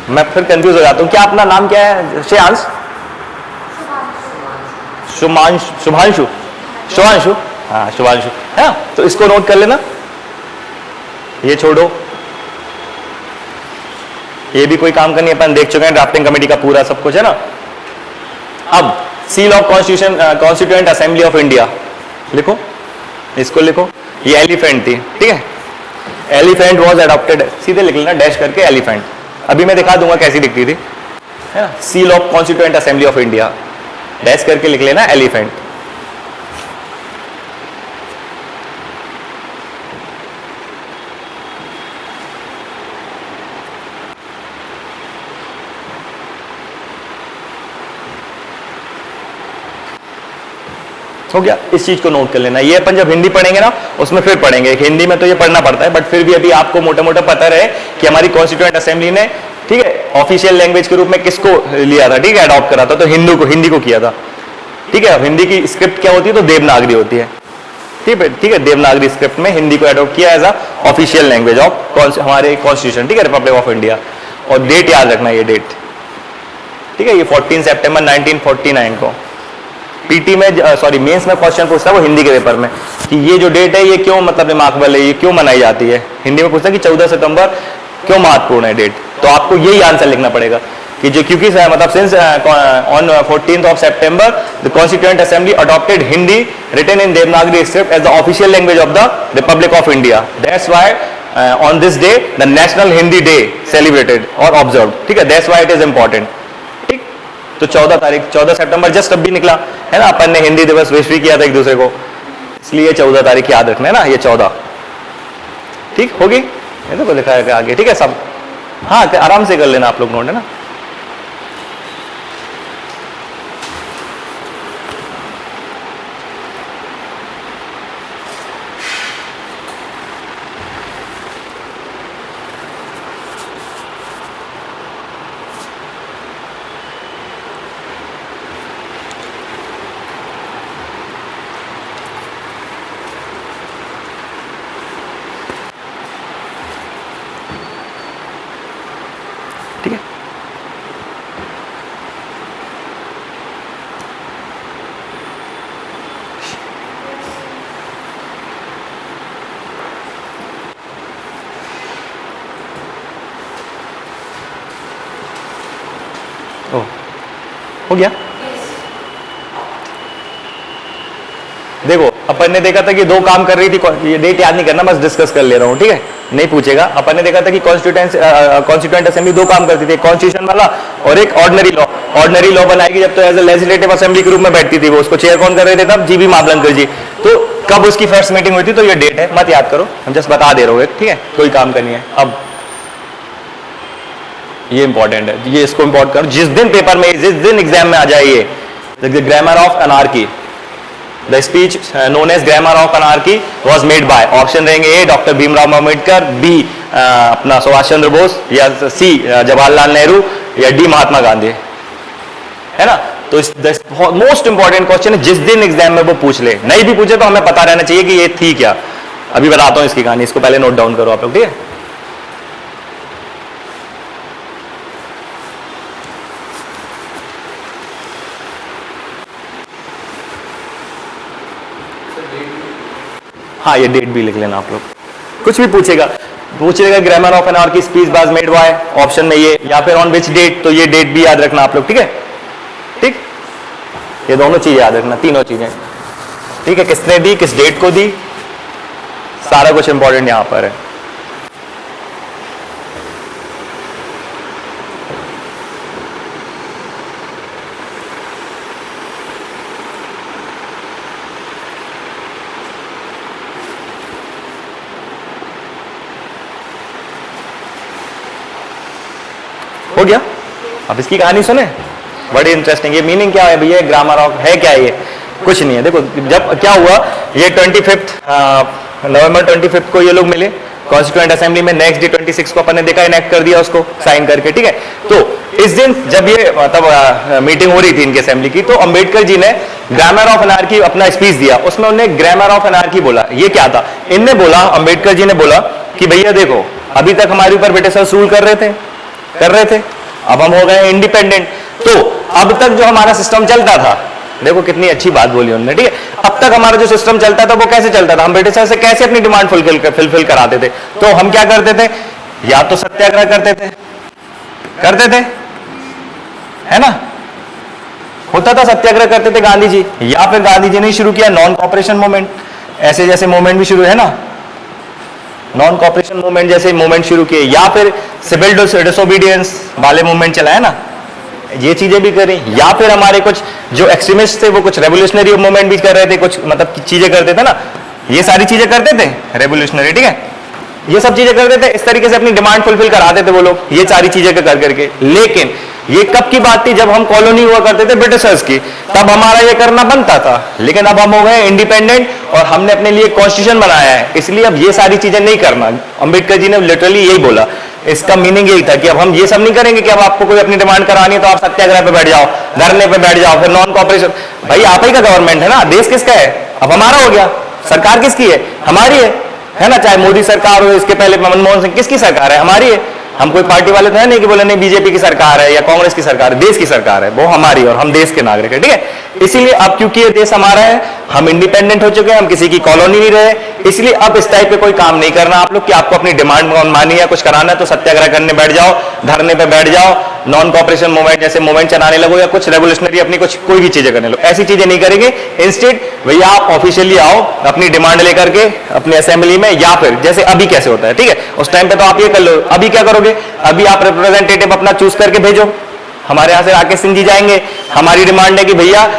मैं फिर कंफ्यूज हो जाता हूँ, क्या अपना नाम क्या है? श्रेयांश, शुभांशु, हाँ शुभांशु, है ना? तो इसको नोट कर लेना, ये छोड़ो, ये भी कोई काम करनी है, अपन देख चुके हैं ड्राफ्टिंग कमेटी का पूरा सब कुछ, है ना? अब seal of constituent assembly of India लिखो, इसको लिखो, ये एलिफेंट थी, ठीक है? एलिफेंट वॉज एडॉप्टेड, सीधे लिख लेना डैश करके एलिफेंट, अभी मैं दिखा दूंगा कैसी दिखती थी, है ना? Seal of constituent assembly of India, dash करके लिख लेना एलिफेंट। हो गया, इस चीज को नोट कर लेना। ये अपन जब हिंदी पढ़ेंगे ना, उसमें फिर पढ़ेंगे, हिंदी में तो ये पढ़ना पड़ता है, बट फिर भी अभी आपको मोटा मोटा पता रहे कि हमारी कॉन्स्टिट्यूएंट असेंबली ने, ठीक है, ऑफिशियल लैंग्वेज के रूप में किसको लिया था, ठीक है, अडॉप्ट करा था, तो हिंदी को किया था, ठीक है? अब हिंदी की स्क्रिप्ट क्या होती है, तो देवनागरी होती है, ठीक है? देवनागरी स्क्रिप्ट में हिंदी को अडॉप्ट किया as a official language of हमारे कॉन्स्टिट्यूशन, ठीक है, रिपब्लिक ऑफ इंडिया। और डेट याद रखना, ये डेट, ठीक है, ये 14 सितंबर 1949 को पीटी में, सॉरी मेंस में क्वेश्चन पूछता है वो हिंदी के पेपर में, कि ये जो डेट है ये क्यों मतलब रिमार्केबल है, ये क्यों मनाई जाती है, हिंदी में पूछता है कि 14 सितंबर क्यों महत्वपूर्ण है डेट, तो आपको यही आंसर लिखना पड़ेगा कि जो, क्योंकि मतलब since on 14th of September the constituent assembly adopted Hindi written in Devanagari script as the official language of the republic of India, that's why on this day the national Hindi day celebrated और observed, ठीक है? That's why it is important, ठीक? तो 14 सितंबर just अभी निकला है ना, अपन ने हिंदी दिवस विश भी किया था एक दूसरे को, इसलिए 14 तारीख याद रखना है ना, ये 14, ठीक होगी? ये तो लिखा है आगे, ठीक है सब? हाँ, आराम से कर लेना आप लोग नोट, है ना? ठीक है, हो गया। देखो अपन ने देखा था कि दो काम कर रही थी, ये डेट याद नहीं करना, बस डिस्कस कर ले रहा हूं, ठीक है, नहीं पूछेगा। अपन ने देखा था कि कॉन्स्टिट्यूएंट असेंबली दो काम करती थी, कॉन्स्टिट्यूशन वाला और एक ऑर्डिनरी लॉ। ऑर्डिनरी लॉ बनाएगी जब तो एज ए लेजिस्लेटिव असेंबली के रूप में बैठती थी वो, उसको चेयर कौन कर रहे थे तब? जीबी मावलंकर जी। तो कब उसकी फर्स्ट मीटिंग हुई थी, तो ये डेट है, मत याद करो, हम जस्ट बता दे रहे हो, ठीक है, कोई काम करनी है। अब ये इंपॉर्टेंट है, ये इसको इंपॉर्ट करो, जिस दिन पेपर में, जिस दिन एग्जाम में आ जाइए, grammar of anarchy, the speech known as grammar of anarchy was made by, option रहेंगे A doctor Bhimrao Ambedkar, B अपना सुभाष चंद्र बोस, या सी जवाहरलाल नेहरू, या डी महात्मा गांधी, है ना। तो मोस्ट इंपॉर्टेंट क्वेश्चन है, जिस दिन एग्जाम में वो पूछ ले, नहीं भी पूछे तो हमें पता रहना चाहिए कि ये थी क्या। अभी बताता हूं इसकी कहानी, इसको पहले नोट डाउन करो आप लोग, ठीक है। हाँ, ये डेट भी लिख लेना आप लोग, कुछ भी पूछेगा grammar of anarchy speech was made by, option में ये, या फिर ऑन विच डेट, तो ये डेट भी याद रखना आप लोग, ठीक है, ठीक, ये दोनों चीज याद रखना, तीनों चीजें, ठीक है। किसने दी, किस डेट को दी, सारा कुछ इंपॉर्टेंट यहां पर है। हो गया। अब इसकी कहानी सुने, बड़ी इंटरेस्टिंग। ये मीनिंग क्या है भैया, ग्रामर ऑफ है क्या, ये कुछ नहीं है। देखो जब क्या हुआ, ये 25 नवंबर 25 को ये लोग मिले कॉन्स्टिट्यूएंट असेंबली में, नेक्स्ट डे 26 को अपन ने देखा इनेक्ट कर दिया उसको साइन करके, ठीक है। तो इस दिन जब ये मतलब मीटिंग हो रही थी इनकी असेंबली की, तो अंबेडकर जी ने ग्रामर ऑफ अनार्की अपना स्पीच दिया, उसमें उन्होंने ग्रामर ऑफ अनार्की बोला। ये क्या था, इनने बोला, अंबेडकर जी ने बोला कि भैया देखो, अभी तक हमारे ऊपर ब्रिटिशर्स रूल कर रहे थे, अब हम हो गए इंडिपेंडेंट, तो अब तक जो हमारा सिस्टम चलता था, देखो कितनी अच्छी बात बोली उन्होंने, ठीक है। अब तक हमारा जो सिस्टम चलता था वो कैसे चलता था, हम ब्रिटिशर से कैसे अपनी डिमांड फुलफिल कराते थे, तो हम क्या करते थे, या तो सत्याग्रह करते थे, है ना, होता था सत्याग्रह करते थे गांधी जी, या फिर गांधी जी ने शुरू किया नॉन कॉपरेशन मूवमेंट, ऐसे जैसे मूवमेंट भी शुरू है ना, नॉन कॉपरेशन मूवमेंट जैसे मूवमेंट शुरू किए, या फिर सिविल डिसोबीडियंस वाले मूवमेंट चलाए ना, ये चीजें भी करें, या फिर हमारे कुछ जो एक्सट्रीमिस्ट थे वो कुछ रेवोल्यूशनरी मूवमेंट भी कर रहे थे, कुछ मतलब चीजें करते थे ना, ये सारी चीजें करते थे रेवोल्यूशनरी, ठीक है, ये सब चीजें करते थे, इस तरीके से अपनी डिमांड फुलफिल कराते थे वो लोग, ये सारी चीजें कर करके। लेकिन ये कब की बात थी, जब हम कॉलोनी हुआ करते थे ब्रिटिशर्स की, तब हमारा ये करना बनता था। लेकिन अब हम हो गए इंडिपेंडेंट और हमने अपने लिए कॉन्स्टिट्यूशन बनाया है, इसलिए अब ये सारी चीजें नहीं करना। अंबेडकर जी ने लिटरली यही बोला, इसका मीनिंग यही था कि अब हम ये सब नहीं करेंगे कि अब आपको कोई अपनी डिमांड करानी है तो आप सत्याग्रह पे बैठ जाओ, धरने पे बैठ जाओ, फिर नॉन कॉपरेशन। भाई आप ही का गवर्नमेंट है ना, देश किसका है, अब हमारा हो गया, सरकार किसकी है, हमारी है ना, चाहे मोदी सरकार हो, इसके पहले मनमोहन सिंह, किसकी सरकार है, हमारी है। हम कोई पार्टी वाले तो है नहीं कि बोले नहीं बीजेपी की सरकार है या कांग्रेस की सरकार है, देश की सरकार है, वो हमारी और हम देश के नागरिक है, ठीक है। इसीलिए अब क्योंकि ये देश हमारा है, हम इंडिपेंडेंट हो चुके हैं, हम किसी की कॉलोनी नहीं रहे, इसलिए अब इस टाइप पे कोई काम नहीं करना आप लोग कि आपको अपनी डिमांड मानी है, कुछ कराना है तो सत्याग्रह करने बैठ जाओ, धरने पे बैठ जाओ, नॉन कॉपरेशन मूवमेंट जैसे मूवमेंट चलाने लगो, या कुछ रेवोल्यूशनरी अपनी कुछ कोई भी चीजें करने लगो, ऐसी चीजें नहीं करेंगे। इंस्टेड भैया आप ऑफिशियली आओ अपनी डिमांड लेकर के अपनी असेंबली में, या फिर जैसे अभी कैसे होता है, ठीक है, उस टाइम पे तो आप ये कर लो। अभी क्या करोगे, अभी आप रिप्रेजेंटेटिव अपना चूज करके भेजो, हमारे यहां से राकेश सिंह जी जाएंगे, हमारी डिमांड है कि भैया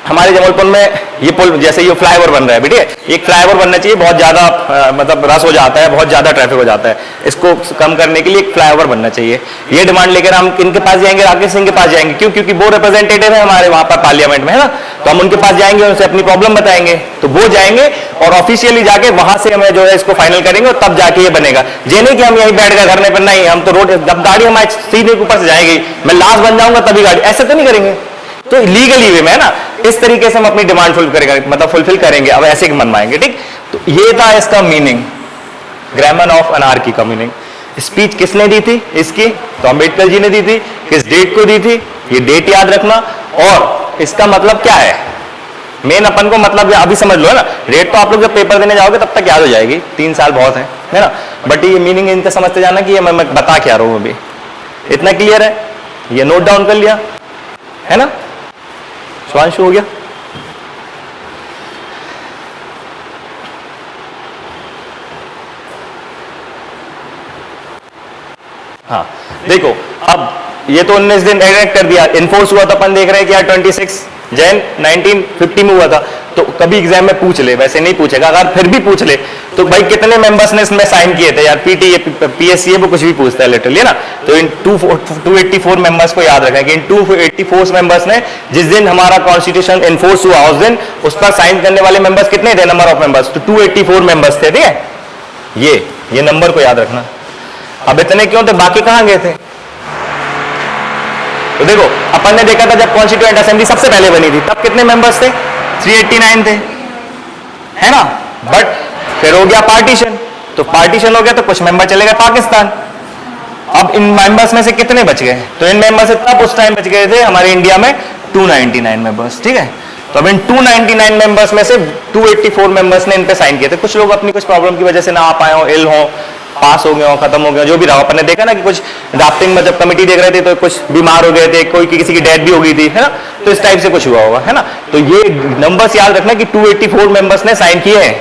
हमारे जबलपुर में ये पुल जैसे ये फ्लाईओवर बन रहा है, ठीक है, एक फ्लाईओवर बनना चाहिए, बहुत ज्यादा मतलब रस हो जाता है, बहुत ज्यादा ट्रैफिक हो जाता है, इसको कम करने के लिए एक फ्लाईओवर बनना चाहिए। ये डिमांड लेकर हम इनके पास जाएंगे, राकेश सिंह के पास जाएंगे, क्यों, क्योंकि वो रिप्रेजेंटेटिव है हमारे वहां पर पार्लियामेंट में, है ना, तो हम उनके पास जाएंगे, उनसे अपनी प्रॉब्लम बताएंगे, तो वो जाएंगे और ऑफिशियली जाके वहां से हमें जो है इसको फाइनल करेंगे और तब जाके ये बनेगा। ये नहीं कि हम यहीं बैठ कर धरने पर, नहीं, हम तो रोड, जब गाड़ी हमारे सीधे ऊपर से जाएगी, मैं लास्ट बन जाऊंगा तभी गाड़ी, ऐसे तो नहीं करेंगे, तो लीगली वे में, है ना, इस तरीके से हम अपनी डिमांड फुलफिल करेंगे, अब ऐसे मनवाएंगे, ठीक। तो ये था इसका मीनिंग, ग्रामर ऑफ अनार्की का मीनिंग। स्पीच किसने दी थी इसकी, तो अंबेडकर जी ने दी थी, किस डेट को दी थी, ये डेट याद रखना, और इसका मतलब क्या है, मेन अपन को मतलब अभी समझ लो, है ना, डेट तो आप लोग जब पेपर देने जाओगे तब तक याद हो जाएगी, 3 साल बहुत है ना, बट ये मीनिंग इनका समझते जाना कि ये मैं बता क्या रहा हूं अभी, इतना क्लियर है, ये नोट डाउन कर लिया, है ना? शिवांशु हो गया? हाँ देखो, अब ये तो 19 दिन एडिट कर दिया, इन्फोर्स हुआ तो अपन देख रहे हैं कि यार 26 जैन 1950 में हुआ था। तो कभी एग्जाम में पूछ ले, वैसे नहीं पूछेगा, अगर फिर भी पूछ ले तो भाई कितने मेंबर्स ने इसमें साइन किए थे यार, पीटी पीएससी वो कुछ भी पूछता है लिटरली ना। तो इन 284 मेंबर्स को याद रखें कि इन 284 मेंबर्स ने जिस दिन हमारा कॉन्स्टिट्यूशन इन्फोर्स हुआ उस दिन उस पर साइन करने वाले मेंबर्स कितने थे, नंबर ऑफ मेंबर्स, तो 284 मेंबर्स थे, ठीक है? ये नंबर को याद रखना। अब इतने क्यों थे, बाकी कहां गए थे? तो देखो, अपन ने देखा था जब कॉन्स्टिट्यूएंट असेंबली सबसे पहले बनी थी तब कितने मेंबर्स थे, 389 थे, है ना? बट फिर हो गया पार्टीशन, तो पार्टीशन हो गया तो कुछ मेंबर चले गए पाकिस्तान। अब इन मेंबर्स में से कितने बच गए, तो इन मेंबर से तब उस टाइम बच गए थे हमारे इंडिया में 299 मेंबर्स, ठीक है? तो अब इन 299 मेंबर्स में से 284 मेंबर्स ने इन पे साइन किए थे। कुछ लोग अपनी कुछ प्रॉब्लम की वजह से ना आ पाए हो, इल हो, पास हो गए हो, खत्म हो गए, जो भी रहा। अपन ने देखा ना कि कुछ ड्राफ्टिंग में जब कमेटी देख रहे थे तो कुछ बीमार हो गए थे, कोई किसी की डेथ भी हो गई थी, है ना? तो इस टाइप से कुछ हुआ होगा, है ना? तो ये नंबर्स याद रखना कि 284 मेंबर्स ने साइन किए हैं।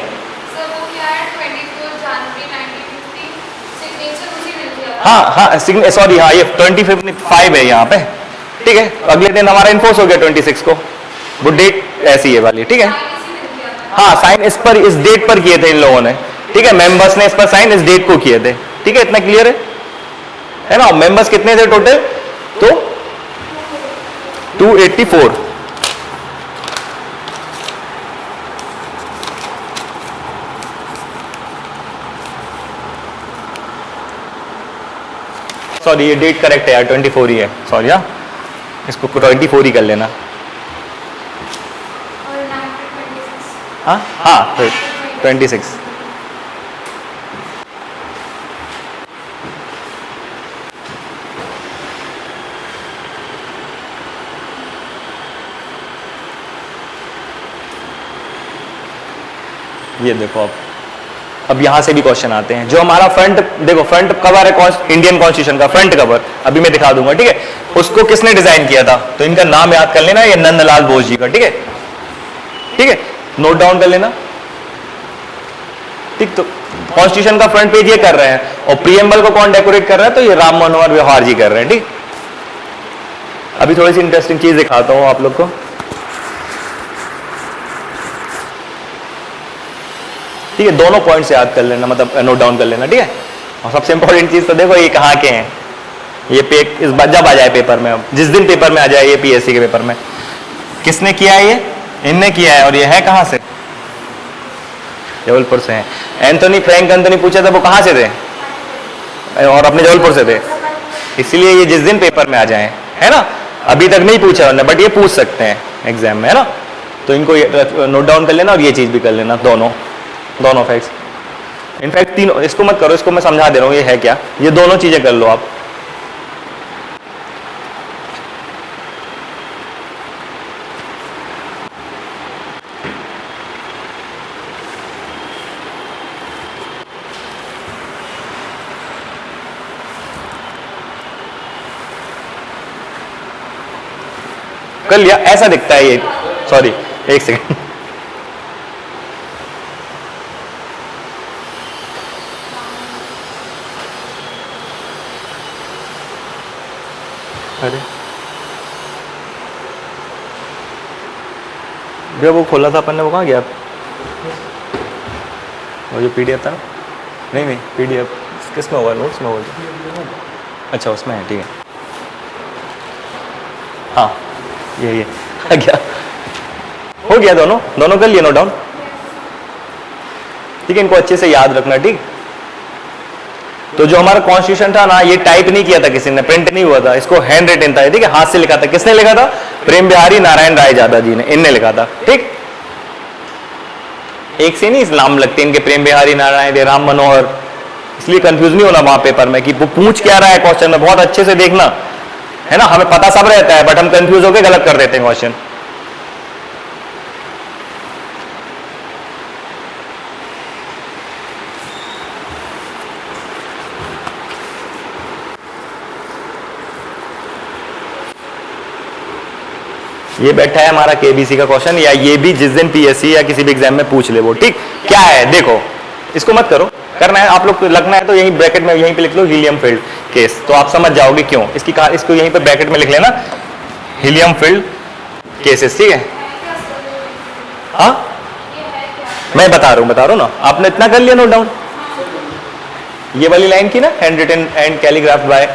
हाँ हाँ सॉरी, हाँ ये 25 है यहाँ पे, ठीक है? अगले दिन हमारा इन्फोर्स हो गया 26 को, वो डेट ऐसी है वाली, ठीक है? हाँ साइन इस पर, इस डेट पर किए थे इन लोगों ने, ठीक है? मेंबर्स ने इस पर साइन इस डेट को किए थे, ठीक है? इतना क्लियर है ना? मेंबर्स कितने थे टोटल, तो 284। सॉरी ये डेट करेक्ट है यार, 24 ही है, सॉरी। हाँ इसको 24 ही कर लेना। हाँ हाँ 26। ये देखो, अब यहां से भी क्वेश्चन आते हैं। जो हमारा फ्रंट, देखो फ्रंट कवर है इंडियन कॉन्स्टिट्यूशन का, फ्रंट कवर अभी मैं दिखा दूंगा, ठीक है? उसको किसने डिजाइन किया था, तो इनका नाम याद कर लेना, ये नंदलाल बोस जी का, ठीक है? ठीक है, नोट डाउन कर लेना, ठीक? तो कॉन्स्टिट्यूशन का फ्रंट पेज ये कर रहे हैं, और प्रीएम्बल को कौन डेकोरेट कर रहा है, तो ये राम मनोहर व्यवहार जी कर रहे हैं, ठीक? अभी थोड़ी सी इंटरेस्टिंग चीज दिखाता हूं आप लोग को, ठीक है? दोनों पॉइंट्स याद कर लेना, मतलब नोट डाउन कर लेना, ठीक है? और सबसे इंपॉर्टेंट चीज तो देखो ये कहाँ के हैं, ये इस बार जब आ जाए पेपर में, अब जिस दिन पेपर में आ जाए ये पीएससी के पेपर में, किसने किया है, ये इनने किया है। और ये है कहां से, जबलपुर से हैं। एंथोनी फ्रैंक एंथोनी पूछा था वो कहां से थे, और अपने जबलपुर से थे, इसीलिए ये जिस दिन पेपर में आ जाए, है ना? अभी तक नहीं पूछा उन्होंने, बट ये पूछ सकते हैं एग्जाम में, है ना? तो इनको नोट डाउन कर लेना और ये चीज भी कर लेना, दोनों फैक्ट्स। इनफैक्ट तीनों, इसको मत करो, इसको मैं समझा दे रहा हूं ये है क्या, ये दोनों चीजें कर लो आप। कर लिया, ऐसा दिखता है ये, सॉरी एक सेकंड, अरे भैया वो खोला था अपन ने, वो कहाँ गया, वो जो पीडीएफ था ना, नहीं पीडीएफ किस में होगा, नोट्स में होगा, अच्छा उसमें है, ठीक है? हाँ ये आ गया, हो गया, दोनों कर लिए नोट डाउन, ठीक है? इनको अच्छे से याद रखना, ठीक? तो जो हमारा कॉन्स्टिट्यूशन था ना, ये टाइप नहीं किया था किसी ने, प्रिंट नहीं हुआ था, इसको हैंड रिटन था, ठीक है? हाथ से लिखा था। किसने लिखा था, प्रेम बिहारी नारायण राय यादव जी ने, इनने लिखा था, ठीक? एक से नहीं नाम लगते इनके, प्रेम बिहारी नारायण, राम मनोहर, इसलिए कंफ्यूज नहीं होना वहां पेपर में कि वो पूछ क्या रहा है क्वेश्चन में, बहुत अच्छे से देखना, है ना? हमें पता सब रहता है, बट हम कंफ्यूज होकर गलत कर देते हैं क्वेश्चन। ये बैठा है हमारा केबीसी का क्वेश्चन, या ये भी जिस दिन पीएससी या किसी भी एग्जाम में पूछ ले वो, ठीक क्या है देखो, इसको मत करो, करना है आप लोग को लगना है तो यहीं ब्रैकेट में यहीं पे लिख लो हीलियम फील्ड केस, तो आप समझ जाओगे क्यों। इसको यहीं पे ब्रैकेट में लिख लेना हीलियम फील्ड केसेस, ठीक है। हाँ मैं बता रहा हूं ना, आपने इतना कर लिया नोट डाउन, ये वाली लाइन की ना, हैंड रिटन एंड कैलीग्राफ्ड बाय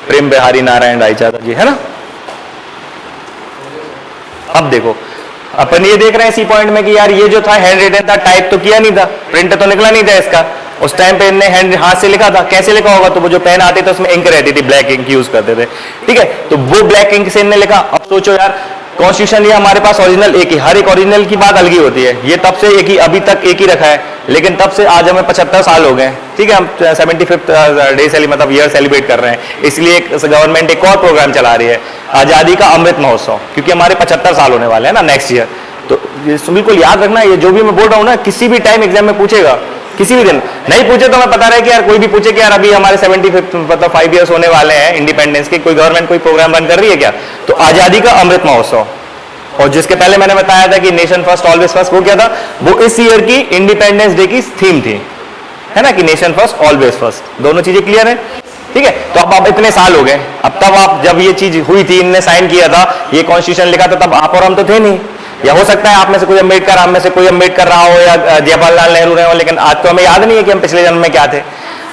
प्रेम बिहारी नारायण रायचंद्र जी, है ना। अब देखो अपन ये देख रहे हैं इसी पॉइंट में कि यार ये जो था हैंड रिटन था, टाइप तो किया नहीं था, प्रिंट तो निकला नहीं था इसका, उस टाइम पे इनने हैंड हाथ से लिखा था, कैसे लिखा होगा, तो वो जो पेन आते थे उसमें इंक रहती थी, ब्लैक इंक यूज करते थे, ठीक है, तो वो ब्लैक इंक से इनने लिखा। अब सोचो यार कॉन्स्टिट्यूशन ये हमारे पास ओरिजिनल एक ही, हर एक ओरिजिनल की बात अलग ही होती है, ये तब से एक ही, अभी तक एक ही रखा है, लेकिन तब से आज हमें 75 साल हो गए, ठीक है, हम 75th डे मतलब ईयर सेलिब्रेट कर रहे हैं, इसलिए गवर्नमेंट एक और प्रोग्राम चला रही है आजादी का अमृत महोत्सव, क्योंकि हमारे 75 साल होने वाले हैं ना नेक्स्ट ईयर। तो बिल्कुल याद रखना, ये जो भी मैं बोल रहा हूँ ना, किसी भी टाइम एग्जाम में पूछेगा, किसी भी दिन नहीं पूछे तो मैं पता रहे कि यार कोई भी पूछे कि यार अभी हमारे 75 मतलब 5 ईयर्स होने वाले हैं इंडिपेंडेंस के, कोई गवर्नमेंट कोई प्रोग्राम रन कर रही है क्या, तो आजादी का अमृत महोत्सव। और जिसके पहले मैंने बताया था कि नेशन फर्स्ट ऑलवेज फर्स्ट, वो क्या था, वो इस ईयर की इंडिपेंडेंस डे की थीम थी, है ना, कि नेशन फर्स्ट ऑलवेज फर्स्ट, दोनों चीजें क्लियर है, ठीक है। तो अब इतने साल हो गए, अब तब आप जब ये चीज हुई थी, इनने साइन किया था, ये कॉन्स्टिट्यूशन लिखा था, तब आप और हम तो थे नहीं, या हो सकता है आप में से कोई अम्बेडकर, हम में से कोई अम्बेडकर रहा हो, या जवाहरलाल नेहरू रहे हो, लेकिन आज तो हमें याद नहीं है कि हम पिछले जन्म में क्या थे।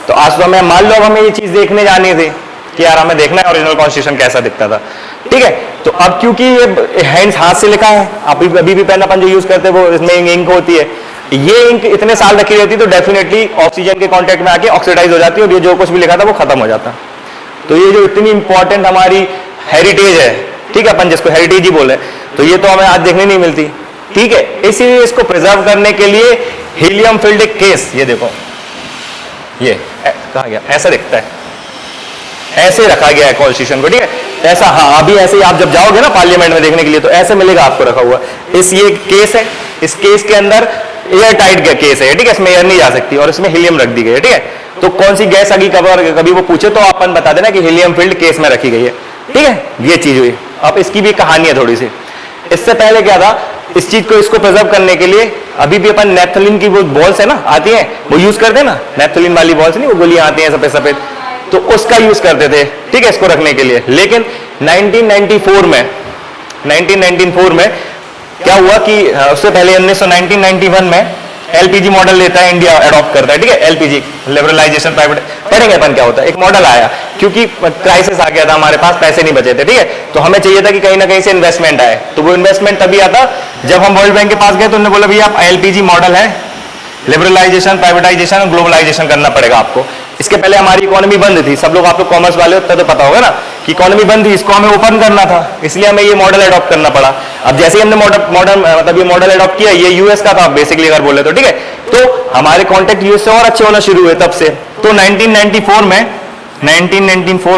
तो आज तो हमें मान लो हमें ये चीज देखने जानी थी कि यार हमें देखना है ओरिजिनल कॉन्स्टिट्यूशन कैसा दिखता था, ठीक है। तो अब क्योंकि ये हैंड्स हाथ से लिखा है, अभी भी पेन अपन जो यूज करते हैं वो इसमें इंक होती है, ये इंक इतने साल रखी रहती तो डेफिनेटली ऑक्सीजन के कांटेक्ट में आके ऑक्सीडाइज हो जाती है, और ये जो कुछ भी लिखा था वो खत्म हो जाता। तो ये जो इतनी इंपॉर्टेंट हमारी हेरिटेज है, ठीक है, अपन जिसको हेरिटेज ही बोले, तो ये तो हमें आज देखने नहीं मिलती, ठीक है। इसीलिए इसको प्रिजर्व करने के लिए हीलियम फील्ड केस, ये देखो ये कहा गया, ऐसा दिखता है, ऐसे रखा गया है कॉन्स्टिट्यूशन को, ठीक है, ऐसा। हाँ अभी ऐसे ही आप जब जाओगे ना पार्लियामेंट में देखने के लिए तो ऐसे मिलेगा आपको रखा हुआ। ये केस है, इस केस के अंदर एयर टाइट केस है, ठीक है, इसमें एयर नहीं जा सकती, और इसमें हीलियम रख दी गई है, ठीक है। तो कौन सी गैस अभी कभी वो पूछे तो अपन बता देना कि हीलियम फील्ड केस में रखी गई है, ठीक है, ये चीज हुई। अब इसकी भी कहानी है थोड़ी सी। इससे पहले क्या था, इस चीज को इसको प्रिजर्व करने के लिए अभी भी अपन नेफ्थलीन की वो बॉल्स है ना आती हैं, वो यूज करते हैं ना, नेफ्थलीन वाली बॉल्स नहीं, वो गोलियां आती हैं सफेद सफेद, तो उसका यूज करते थे, ठीक है, इसको रखने के लिए। लेकिन 1994 में क्या हुआ कि उससे पहले 1991 में एलपीजी मॉडल लेता है इंडिया, अडॉप्ट करता है, ठीक है, एलपीजी लिबरलाइजेशन प्राइवेट, पढ़ेंगे अपन क्या होता है। एक मॉडल आया क्योंकि क्राइसिस आ गया था, हमारे पास पैसे नहीं बचे थे, ठीक है, तो हमें चाहिए था कि कहीं ना कहीं से इन्वेस्टमेंट आए। तो वो इन्वेस्टमेंट तभी आता जब हम वर्ल्ड बैंक के पास गए तो उन्होंने बोला भैया आप एलपीजी मॉडल है, लिबरलाइजेशन प्राइवेटाइजेशन और ग्लोबलाइजेशन करना पड़ेगा आपको। इसके पहले हमारी इकोनॉमी बंद थी, सब लोग आप लोग कॉमर्स वाले होते तो पता होगा ना कि इकोनॉमी बंद थी, इसको हमें ओपन करना था, इसलिए हमें ये मॉडल अडॉप्ट करना पड़ा। अब जैसे ही हमने मॉडल मतलब ये मॉडल अडॉप्ट किया, ये यूएस का था बेसिकली अगर बोले तो, ठीक है, तो हमारे कॉन्टेक्ट यूएस से और अच्छे होना शुरू हुए तब से। तो 1994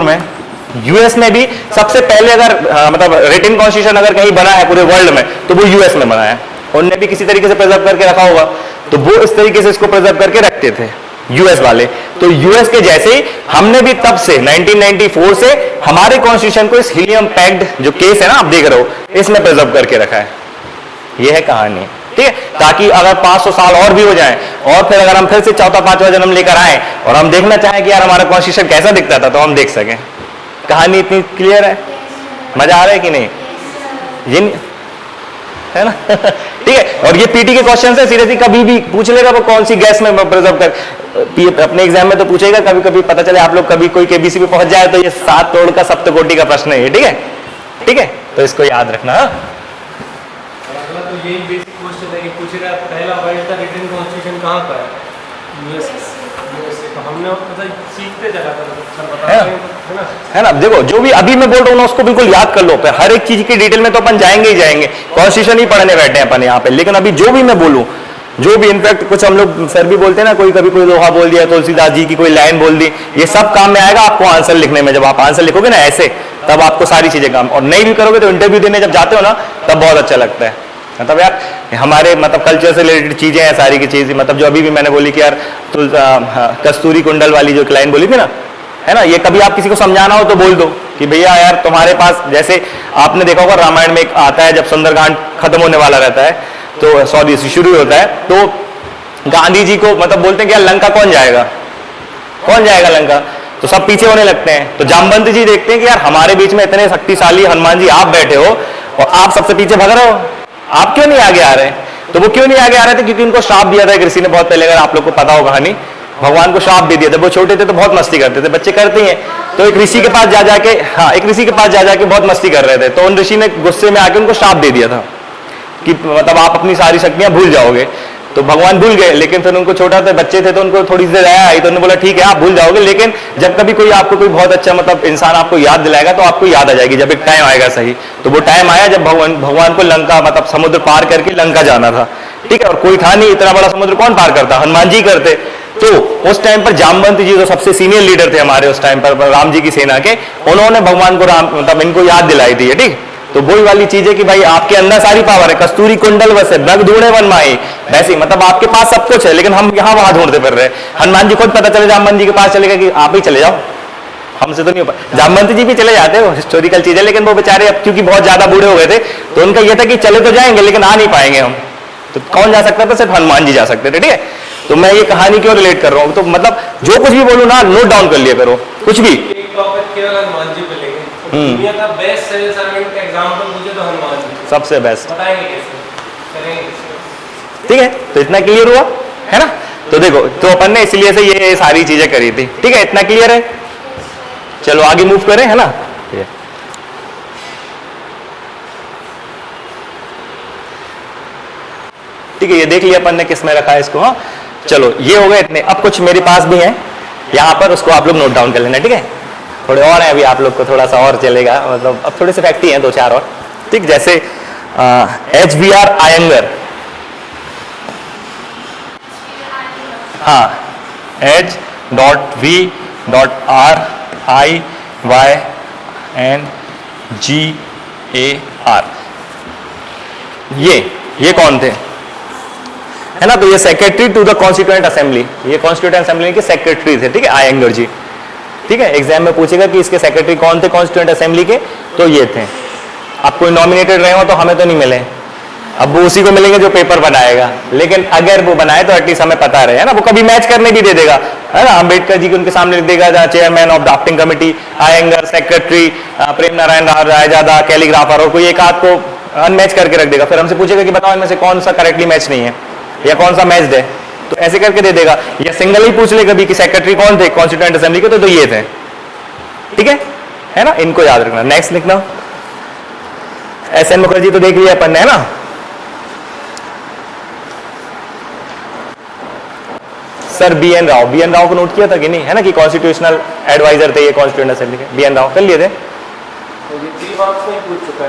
में यूएस में भी सबसे पहले अगर मतलब रिटन कॉन्स्टिट्यूशन अगर कहीं बना है पूरे वर्ल्ड में तो वो यूएस में बना है, उनने भी किसी तरीके से प्रिजर्व करके रखा होगा, तो वो इस तरीके से इसको प्रिजर्व करके रखते थे यूएस वाले। तो यूएस के जैसे ही हमने भी तब से 1994 से हमारे कॉन्स्टिट्यूशन को इस हीलियम पैक्ड जो केस है ना आप देख रहे हो, इसमें प्रिजर्व करके रखा है। यह है कहानी, ठीक है, ताकि अगर 500 साल और भी हो जाए और फिर अगर हम फिर से चौथा पांचवा जन्म लेकर आए और हम देखना चाहें कि यार हमारा कॉन्स्टिट्यूशन कैसा दिखता था तो हम देख सकें। कहानी इतनी क्लियर है, मजा आ रहा है कि नहीं, जिन है ना ठीक है। और ये पीटी के क्वेश्चन है, सीरियसली कभी भी पूछ लेगा वो कौन सी गैस में प्रिजर्व कर, अपने एग्जाम में तो पूछेगा, कभी कभी पता चले आप लोग कभी कोई केबीसी पे पहुंच जाए तो ये 7 करोड़ का सप्तकोटि का प्रश्न है ये, ठीक है, ठीक है, तो इसको याद रखना। तो यही बेसिक क्वेश्चन है कि पूछ रहा है पहला वर्ल्ड का रिटन कॉन्स्टिट्यूशन कहाँ का है, यूएसए। तो हमने मतलब सीखते चला था, है ना। देखो जो भी अभी मैं बोल रहा हूँ ना उसको बिल्कुल याद कर लो, हर एक चीज की डिटेल में तो अपन जाएंगे ही जाएंगे, कॉन्स्टिट्यूशन ही पढ़ने बैठे हैं अपन यहाँ पे। लेकिन अभी जो भी मैं बोलूँ, जो भी इनफैक्ट कुछ हम लोग सर भी बोलते हैं ना, कोई कभी कोई दोहा बोल दिया, तुलसीदास जी की कोई लाइन बोल दी, ये सब काम में आएगा आपको आंसर लिखने में। जब आप आंसर लिखोगे ना ऐसे, तब आपको सारी चीजें काम, और नहीं भी करोगे तो इंटरव्यू देने जब जाते हो ना तब बहुत अच्छा लगता है। मतलब यार हमारे मतलब कल्चर से रिलेटेड चीजें हैं सारी की चीज, मतलब जो अभी भी मैंने बोली कि यार कस्तूरी कुंडल वाली जो लाइन बोली थी ना, है ना, ये कभी आप किसी को समझाना हो तो बोल दो, कि भैया यार तुम्हारे पास, जैसे आपने देखा होगा रामायण में एक आता है जब सुंदरकांड खत्म होने वाला रहता है, तो सॉरी शुरू होता है, तो गांधी जी को मतलब बोलते हैं कि यार लंका कौन जाएगा, कौन जाएगा लंका, तो सब पीछे होने लगते हैं। तो जामवंत जी देखते हैं कि यार हमारे बीच में इतने शक्तिशाली हनुमान जी आप बैठे हो और आप सबसे पीछे भाग रहे हो, आप क्यों नहीं आगे आ रहे? तो वो क्यों नहीं आगे आ रहे थे? क्योंकि उनको श्राप दिया था एक ऋषि ने बहुत पहले, अगर आप लोग को पता हो कहानी, भगवान को श्राप दे दिया था। वो छोटे थे तो बहुत मस्ती करते थे, बच्चे करते हैं, तो एक ऋषि के पास जा जाके, हाँ एक ऋषि के पास जा जाके बहुत मस्ती कर रहे थे, तो उन ऋषि ने गुस्से में आके उनको श्राप दे दिया था कि मतलब आप अपनी सारी शक्तियां भूल जाओगे। तो भगवान भूल गए, लेकिन फिर उनको छोटा थे, बच्चे थे, तो उनको थोड़ी सी दया आई, तो उन्होंने बोला ठीक है आप भूल जाओगे, लेकिन जब कभी कोई आपको कोई बहुत अच्छा मतलब इंसान आपको याद दिलाएगा तो आपको याद आ जाएगी, जब एक टाइम आएगा सही। तो वो टाइम आया जब भगवान को लंका मतलब समुद्र पार करके लंका जाना था, ठीक है, और कोई था नहीं, इतना बड़ा समुद्र कौन पार करता, हनुमान जी करते। तो उस टाइम पर जामवंत जी जो सबसे सीनियर लीडर थे हमारे उस टाइम पर राम जी की सेना के, उन्होंने भगवान को राम मतलब इनको याद दिलाई थी, ठीक। तो वही वाली चीज है कि भाई आपके अंदर सारी पावर है, कस्तूरी कुंडल वसे नग ढूंढे वन माई, वैसे ही मतलब आपके पास सब कुछ है, लेकिन हम यहाँ वहां ढूंढते फिर रहे। हनुमान जी खुद पता चले जामवंत जी के पास चलेगा कि आप ही चले जाओ, हमसे तो नहीं हो पाए। जामवंत जी भी चले जाते हो, हिस्टोरिकल चीज है, लेकिन वो बेचारे अब क्योंकि बहुत ज्यादा बूढ़े हो गए थे, तो उनका यह था कि चले तो जाएंगे लेकिन आ नहीं पाएंगे हम। तो कौन जा सकता था? सिर्फ हनुमान जी जा सकते थे, ठीक है। तो मैं ये कहानी क्यों रिलेट कर रहा हूँ, तो मतलब जो कुछ भी बोलूँ ना नोट डाउन कर लिया करो, कुछ भी। एक टॉपिक केवल हनुमान जी पे लेंगे, दुनिया का बेस्ट सिविल सर्वेंट का एग्जांपल मुझे तो हनुमान जी सबसे बेस्ट, बताएंगे कैसे करेंगे कैसे? ठीक है। तो इतना क्लियर हुआ है ना। तो देखो, तो अपन ने इसलिए से ये सारी चीजें करी थी, ठीक है, इतना क्लियर है। चलो आगे मूव करें, है ना। ठीक है, ये देख लिया अपन ने किस में रखा है इसको। हाँ चलो ये हो गए इतने। अब कुछ मेरे पास भी हैं यहाँ पर, उसको आप लोग नोट डाउन कर लेना, ठीक है। थोड़े और हैं अभी, आप लोग को थोड़ा सा और चलेगा, मतलब अब थोड़े से फैक्ट ही हैं दो चार और, ठीक। जैसे HVR आयंगर, हाँ H.VRIYNGAR, ये कौन थे, है ना। तो ये secretary to the constituent assembly, ये कॉन्स्टिट्यूएंट असेंबली के सेक्रेटरी थे, ठीक है, आयंगर जी, ठीक है। एग्जाम में पूछेगा कि इसके सेक्रेटरी कौन थे कॉन्स्टिट्यूएंट असेंबली के, तो ये थे। अब कोई नॉमिनेटेड रहे हो तो हमें तो नहीं मिले, अब वो उसी को मिलेंगे जो पेपर बनाएगा, लेकिन अगर वो बनाए तो एटलीस्ट हमें पता रहे, है ना। वो कभी मैच करने भी दे देगा, है ना। अम्बेडकर जी के उनके सामने लिख देगा chairman of drafting committee Ayyangar, secretary Prem Narayan Raizada, calligrapher, और कोई एक आध को अनमैच करके रख देगा। फिर हमसे पूछेगा कि बताओ इनमें से कौन सा करेक्टली मैच नहीं है या कौन सा मैच्ड है, तो ऐसे करके दे देगा। या सिंगल ही पूछ ले कभी कि सेक्रेटरी कौन थे कॉन्स्टिट्यूएंट असेंबली के, तो ये थे, ठीक है ना। इनको याद रखना। नेक्स्ट लिखना, SN मुखर्जी तो देख लिया अपन ने, है ना। Sir BN Rao, BN Rao को नोट किया था कि नहीं, है ना, कि कॉन्स्टिट्यूशनल एडवाइजर थे ये कॉन्स्टिट्यूएंट असेंबली के, BN राव कर लिए थे, ये 3 मार्क्स में पूछ चुका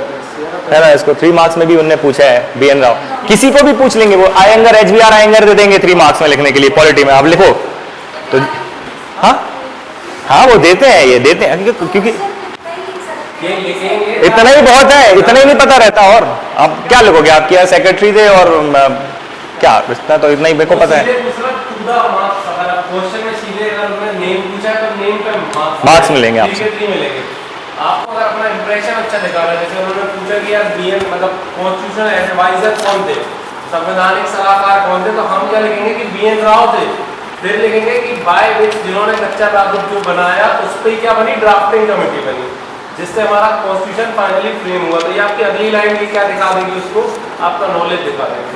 है ना। इसको 3 मार्क्स में भी उनने पूछा है, BN राव। किसी को भी पूछ लेंगे वो, आयंगर HVR आयंगर दे देंगे 3 मार्क्स में लिखने के लिए, पॉलिटी में आप लिखो तो। हाँ वो देते हैं, ये देते हैं, क्योंकि ये लिखेंगे, इतना ही बहुत है, इतना ही नहीं पता रहता। और आप क्या लिखोगे, आप क्या सेक्रेटरी थे और क्या, इतना तो इतना ही मेरे को पता है। क्वेश्चन में सीधे अगर उन्होंने नेम पूछा तो नेम पे मार्क्स मिलेंगे आपसे, मिलेंगे। आपको अगर अपना इंप्रेशन अच्छा दिखाना है, जैसे उन्होंने पूछा कि यार BN मतलब कॉन्स्टिट्यूशनल एडवाइजर कौन थे, संवैधानिक सलाहकार कौन थे, तो हम क्या लिखेंगे कि BN राव थे। फिर लिखेंगे कि बाय विच जिन्होंने कच्चा प्रारूप जो बनाया उस पर क्या बनी, ड्राफ्टिंग कमेटी बनी, जिससे हमारा कॉन्स्टिट्यूशन फाइनली फ्रेम हुआ। तो ये आपकी अगली लाइन ये क्या दिखा देगी, उसको आपका नॉलेज दिखा देगी।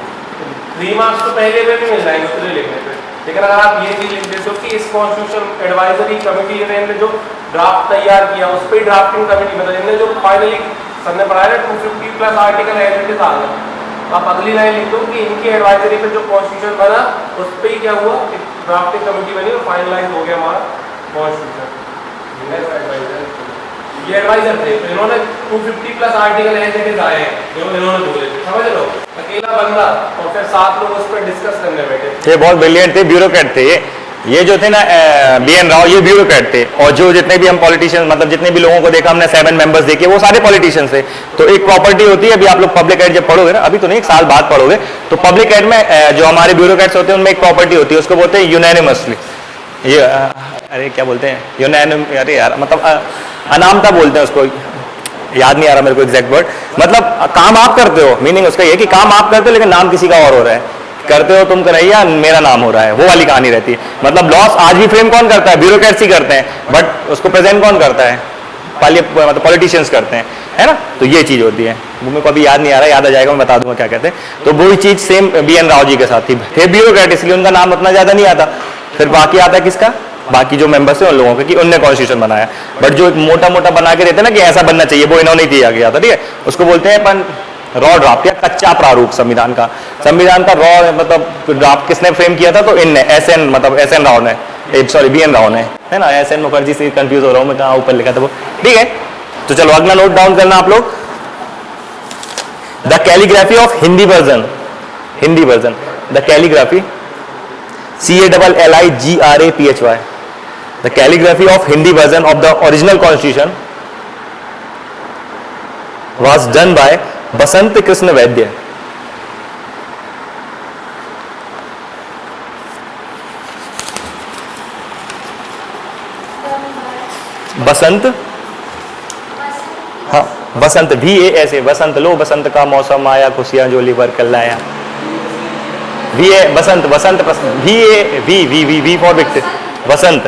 3 मार्क्स तो पहले में भी मिल जाएंगे उतने लिखने पे, लेकिन अगर आप ये चीज लिख देते हो कि इस कॉन्स्टिट्यूशन एडवाइजरी कमेटी ने जो ड्राफ्ट तैयार किया उस पर ड्राफ्टिंग कमेटी मतलब इन्हें जो फाइनली सर ने पढ़ाया 250+ आर्टिकल एज इट इज आ गया, तो आप अगली लाइन लिख दो कि इनकी एडवाइजरी पे जो कॉन्स्टिट्यूशन बना उस पर ही क्या हुआ, ड्राफ्टिंग कमेटी बनी और फाइनलाइज हो गया हमारा कॉन्स्टिट्यूशन। ये एडवाइजर थे, तो इन्होंने 250+ आर्टिकल एज इट इज आए हैं जो इन्होंने बोले थे, समझ लो। अकेला बंदा और फिर 7 लोग उस पर डिस्कस करने बैठे। ये बहुत ब्रिलियंट थे, ब्यूरोक्रेट थे ये जो थे ना BN राव, ये ब्यूरोक्रेट थे। और जो जितने भी हम पॉलिटिशियन मतलब जितने भी लोगों को देखा हमने 7 मेंबर्स देखे, वो सारे पॉलिटिशियंस थे। तो एक प्रॉपर्टी होती है, अभी आप लोग पब्लिक एड जब पढ़ोगे ना, अभी तो नहीं, 1 साल बाद पढ़ोगे, तो पब्लिक एड में जो हमारे ब्यूरोक्रेट्स होते हैं उनमें एक प्रॉपर्टी होती है, उसको बोलते हैं यूनैनिमसली। ये अरे क्या बोलते हैं, यूनैनिम, अरे यार मतलब अनामता बोलते हैं उसको, याद नहीं आ रहा मेरे को एग्जैक्ट वर्ड, मतलब काम आप करते हो, मीनिंग उसका ये कि काम आप करते हो लेकिन नाम किसी का और हो रहा है, करते हो तुम कन्हैया मेरा नाम हो रहा है, वो वाली कहानी रहती है। मतलब लॉस आज भी फ्रेम कौन करता है, ब्यूरोक्रेसी करते हैं, बट उसको प्रेजेंट कौन करता है, मतलब पॉलिटिशियंस करते हैं, है ना। तो ये चीज होती है, वो मेरे को अभी याद नहीं आ रहा, याद आ जाएगा मैं बता दूंगा क्या कहते हैं। तो वही चीज सेम BN राव जी के साथ थी, थे ब्यूरोक्रेट इसलिए उनका नाम उतना ज्यादा नहीं आता। फिर बाकी आता है किसका, बाकी जो मेंबर्स हैं उन लोगों के, कि उनने कॉन्स्टिट्यूशन बनाया। बट जो एक मोटा मोटा बना के देते हैं ना कि ऐसा बनना चाहिए, वो इन्होंने दिया गया था, ठीक है। उसको बोलते हैं अपन रॉ ड्राफ्ट या कच्चा प्रारूप संविधान का। संविधान का रॉ मतलब ड्राफ्ट किसने फ्रेम किया था, तो इनने SN मतलब SN राव ने, सॉरी BN राव ने, है ना। SN मुखर्जी से कंफ्यूज हो रहा हूँ मैं, कहाँ ऊपर लिखा था वो, ठीक है। तो चलो अगला नोट डाउन करना आप लोग, the calligraphy of Hindi version, Hindi version, the calligraphy CALLIGRAPHY, the calligraphy of Hindi version of the original constitution was done by बसंत कृष्ण वैद्य। बसंत, हाँ बसंत, VAS, बसंत लो बसंत का मौसम आया, खुशियां जोली भर कर लाया। VA Basant, Basant V for victor, Basant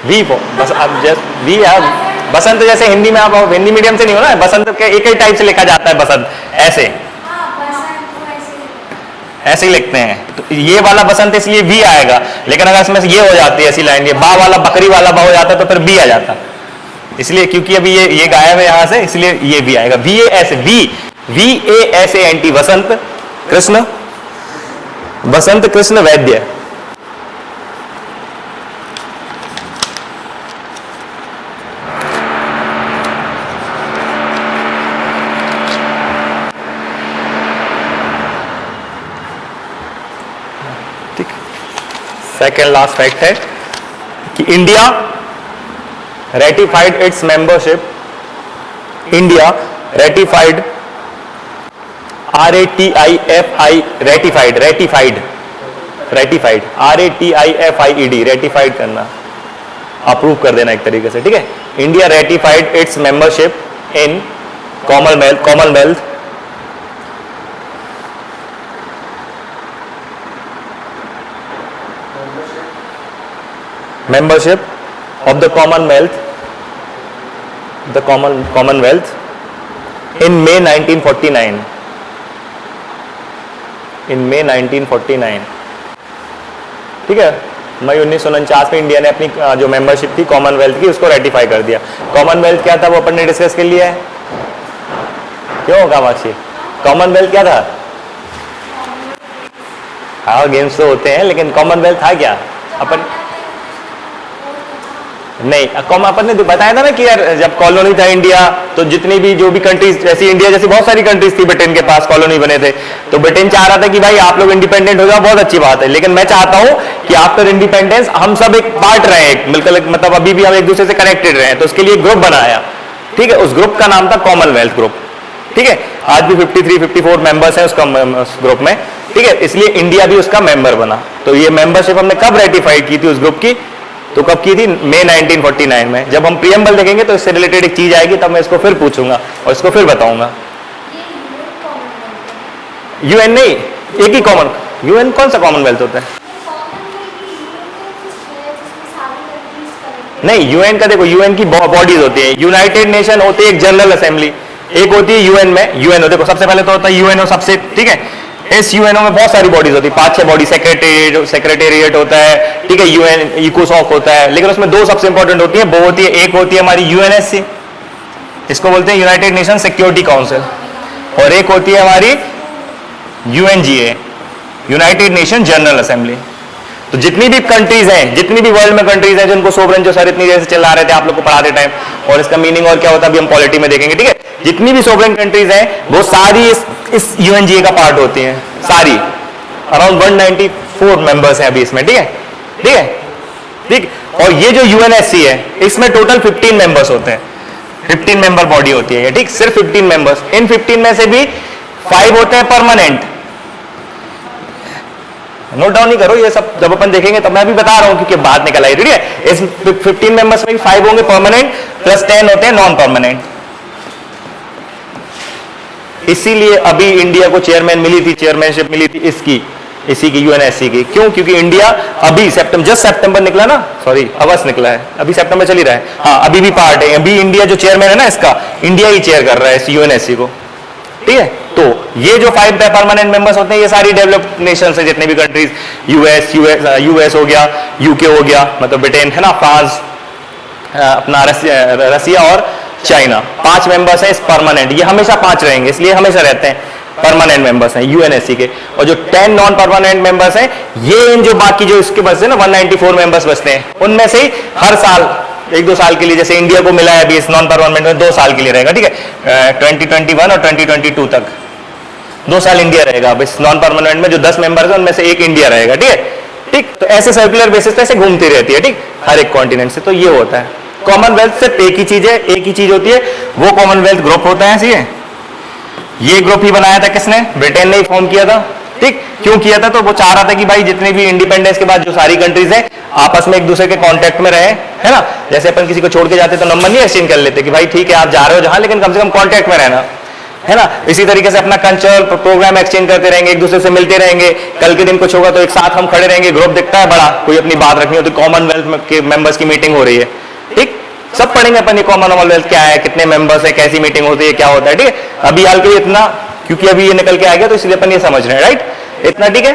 V for bus, अब जस्ट V आप बसंत जैसे हिंदी में, आप हिंदी मीडियम से नहीं हो ना, बसंत के एक ही टाइप से लिखा जाता है बसंत, ऐसे ऐसे ही लिखते हैं। तो ये वाला बसंत इसलिए V आएगा, लेकिन अगर इसमें ये हो जाती है ऐसी लाइन, ये बा वाला बकरी वाला बा हो जाता है तो फिर B आ जाता, इसलिए क्योंकि अभी ये गायब है यहां से, इसलिए ये भी आएगा। VASANT बसंत कृष्ण, बसंत कृष्ण वैद्य। ठीक, सेकेंड लास्ट फैक्ट है कि India ratified its membership, India ratified ratified ratified करना, अप्रूव कर देना एक तरीके से, ठीक है। India ratified its membership in Commonwealth membership of the Commonwealth in May 1949, in May 1949, ठीक है। मई 1949 में इंडिया ने अपनी जो मेंबरशिप थी कॉमनवेल्थ की, उसको रेटिफाई कर दिया। कॉमनवेल्थ क्या था वो अपन ने डिस्कस कर लिया है, क्यों कामाक्षी, कॉमनवेल्थ क्या था? हाँ गेम्स तो होते हैं, लेकिन कॉमनवेल्थ था क्या अपन नहीं, अपन ने बताया था ना कि यार जब कॉलोनी था इंडिया, तो जितनी भी जो भी कंट्रीज, जैसे इंडिया जैसी बहुत सारी कंट्रीज थी ब्रिटेन के पास, कॉलोनी बने थे, तो ब्रिटेन चाह रहा था कि भाई आप लोग इंडिपेंडेंट हो जाओ, बहुत अच्छी बात है, लेकिन मैं चाहता हूं कि आफ्टर इंडिपेंडेंस हम सब एक पार्ट रहे, मिलकर मतलब अभी भी हम एक दूसरे से कनेक्टेड रहे। तो उसके लिए ग्रुप बनाया, ठीक है। उस ग्रुप का नाम था कॉमनवेल्थ ग्रुप, ठीक है। आज भी 53-54 मेंबर्स हैं उस ग्रुप में, ठीक है। इसलिए इंडिया भी उसका मेंबर बना। तो ये मेंबरशिप हमने कब रेटिफाइड की थी उस ग्रुप की, तो कब की थी? मई 1949 में। जब हम प्रीएम्बल देखेंगे तो इससे रिलेटेड एक चीज आएगी, तब मैं इसको फिर पूछूंगा और इसको फिर बताऊंगा। यूएन नहीं, एक ही कॉमन, यूएन कौन सा कॉमनवेल्थ होता है? नहीं, यूएन का देखो, यूएन की बॉडीज होती है, यूनाइटेड नेशन होती है एक जनरल असेंबली, एक होती है यूएन में, यूएनओ देखो सबसे पहले तो होता है यूएनओ सबसे, ठीक है। इस यूएनओ में बहुत सारी बॉडीज होती है, 5-6 बॉडी, सेक्रेटेरिएट होता है, ठीक है, यूएन इकोसॉक होता है, लेकिन उसमें दो सबसे इंपॉर्टेंट होती है, वो होती है, एक होती है हमारी यूएनएससी, इसको बोलते हैं यूनाइटेड नेशन सिक्योरिटी काउंसिल, और एक होती है हमारी UNGA, United nation general assembly. तो जितनी भी कंट्रीज हैं, जितनी भी वर्ल्ड में कंट्रीज हैं जिनको सोवरेन, जो सर इतनी देर से चला रहे थे आप लोग को पढ़ाते टाइम, और इसका मीनिंग और क्या होता है अभी हम पॉलिटी में देखेंगे, ठीक है। जितनी भी सोवरेन कंट्रीज हैं वो सारी इस यूएनजीए का पार्ट होती हैं, सारी। अराउंड 194 मेंबर्स हैं अभी इसमें, ठीक है, ठीक है, ठीक। और ये जो यूएनएससी है इसमें टोटल 15 मेंबर्स होते हैं, 15 मेंबर बॉडी होती है, ठीक, सिर्फ 15 मेंबर्स। इन 15 में से भी 5 होते हैं परमानेंट, नोट डाउन नहीं करो ये सब, जब अपन देखेंगे तब मैं भी बता रहा हूं क्योंकि बात निकल आई, ठीक है। इस 15 मेंबर्स में 5 होंगे परमानेंट प्लस 10 होते हैं नॉन परमानेंट। इसीलिए अभी इंडिया को चेयरमैन मिली थी, चेयरमैनशिप मिली थी इसकी, इसी की यूएनएससी की। क्यों? क्योंकि इंडिया अभी जस्ट सितंबर निकला ना, सॉरी अगस्त निकला है, अभी सितंबर चल ही रहा है, हाँ अभी भी पार्ट है। अभी इंडिया जो चेयरमैन है ना इसका, इंडिया ही चेयर कर रहा है इस यूएनएससी को, ठीक है। तो ये जो 5 परमानेंट मेंबर्स होते हैं ये सारी डेवलप्ड नेशन है, जितने भी कंट्रीज, यूएस हो गया, यूके हो गया मतलब ब्रिटेन है ना, फ्रांस, अपना रसिया और चाइना, 5 मेंबर्स हैं इस परमानेंट। ये हमेशा 5 रहेंगे, इसलिए हमेशा रहते हैं परमानेंट मेंबर्स हैं यूएनएससी के। और जो 10 नॉन परमानेंट मेंबर्स हैं ये इन जो बाकी जो इसके बचते हैं ना 194 मेंबर्स बचते हैं, उनमें से ही हर साल 1-2 साल के लिए, जैसे इंडिया को मिला है अभी इस नॉन परमानेंट में 2 साल के लिए रहेगा, ठीक है। 2021 और 2022 तक 2 साल इंडिया रहेगा। अब इस नॉन परमानेंट में जो 10 मेंबर्स हैं उनमें से एक इंडिया रहेगा, ठीक है। ठीक, तो ऐसे सर्कुलर बेसिस पे ऐसे घूमती रहती है, ठीक, हर एक कॉन्टिनेंट से। तो ये होता है कॉमनवेल्थ सिर्फ एक ही चीज है, एक ही चीज होती है, वो कॉमनवेल्थ ग्रुप होता है। ऐसी है, ये ग्रुप ही बनाया था किसने? ब्रिटेन ने ही फॉर्म किया था, ठीक। क्यों किया था? तो वो चाह रहा था कि भाई जितने भी इंडिपेंडेंस के बाद जो सारी कंट्रीज हैं आपस में एक दूसरे के कांटेक्ट में रहे, है ना। जैसे अपन किसी को छोड़ के जाते तो नंबर नहीं एक्सचेंज कर लेते कि भाई ठीक है आप जा रहे हो जहां, लेकिन कम से कम कांटेक्ट में रहना, है ना। इसी तरीके से अपना कल्चर प्रोग्राम एक्सचेंज करते रहेंगे, एक दूसरे से मिलते रहेंगे, कल के दिन कुछ होगा तो एक साथ हम खड़े रहेंगे। ग्रुप दिखता है बड़ा, कोई अपनी बात रखनी हो तो कॉमनवेल्थ के मेंबर्स की मीटिंग हो रही है, ठीक, सब पढ़ेंगे अपन ये कॉमनवेल्थ क्या है, कितने मेंबर्स है, कैसी मीटिंग होती है, क्या होता है, ठीक है। अभी हाल के लिए इतना, क्योंकि अभी ये निकल के आ गया तो इसलिए अपन ये समझ रहे हैं, राइट, इतना ठीक है,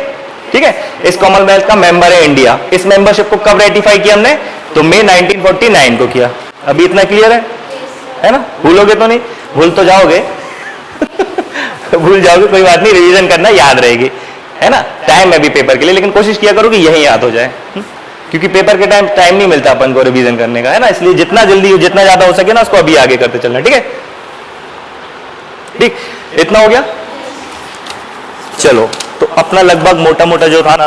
ठीक है। इस कॉमनवेल्थ का मेंबर है इंडिया। इस मेंबरशिप को कब रेटिफाई किया हमने? तो मई 1949 को किया। अभी इतना क्लियर है ना? भूलोगे तो नहीं? भूल तो जाओगे भूल जाओगे कोई बात नहीं, रिवीजन करना याद रहेगी, है ना। टाइम है अभी पेपर के लिए, लेकिन कोशिश किया करो कि यही याद हो जाए, क्योंकि पेपर के टाइम नहीं मिलता अपन को रिवीजन करने का, है ना। इसलिए जितना जल्दी जितना ज्यादा हो सके ना उसको अभी आगे करते चलना, ठीक है। ठीक, इतना हो गया। चलो, तो अपना लगभग मोटा मोटा जो था ना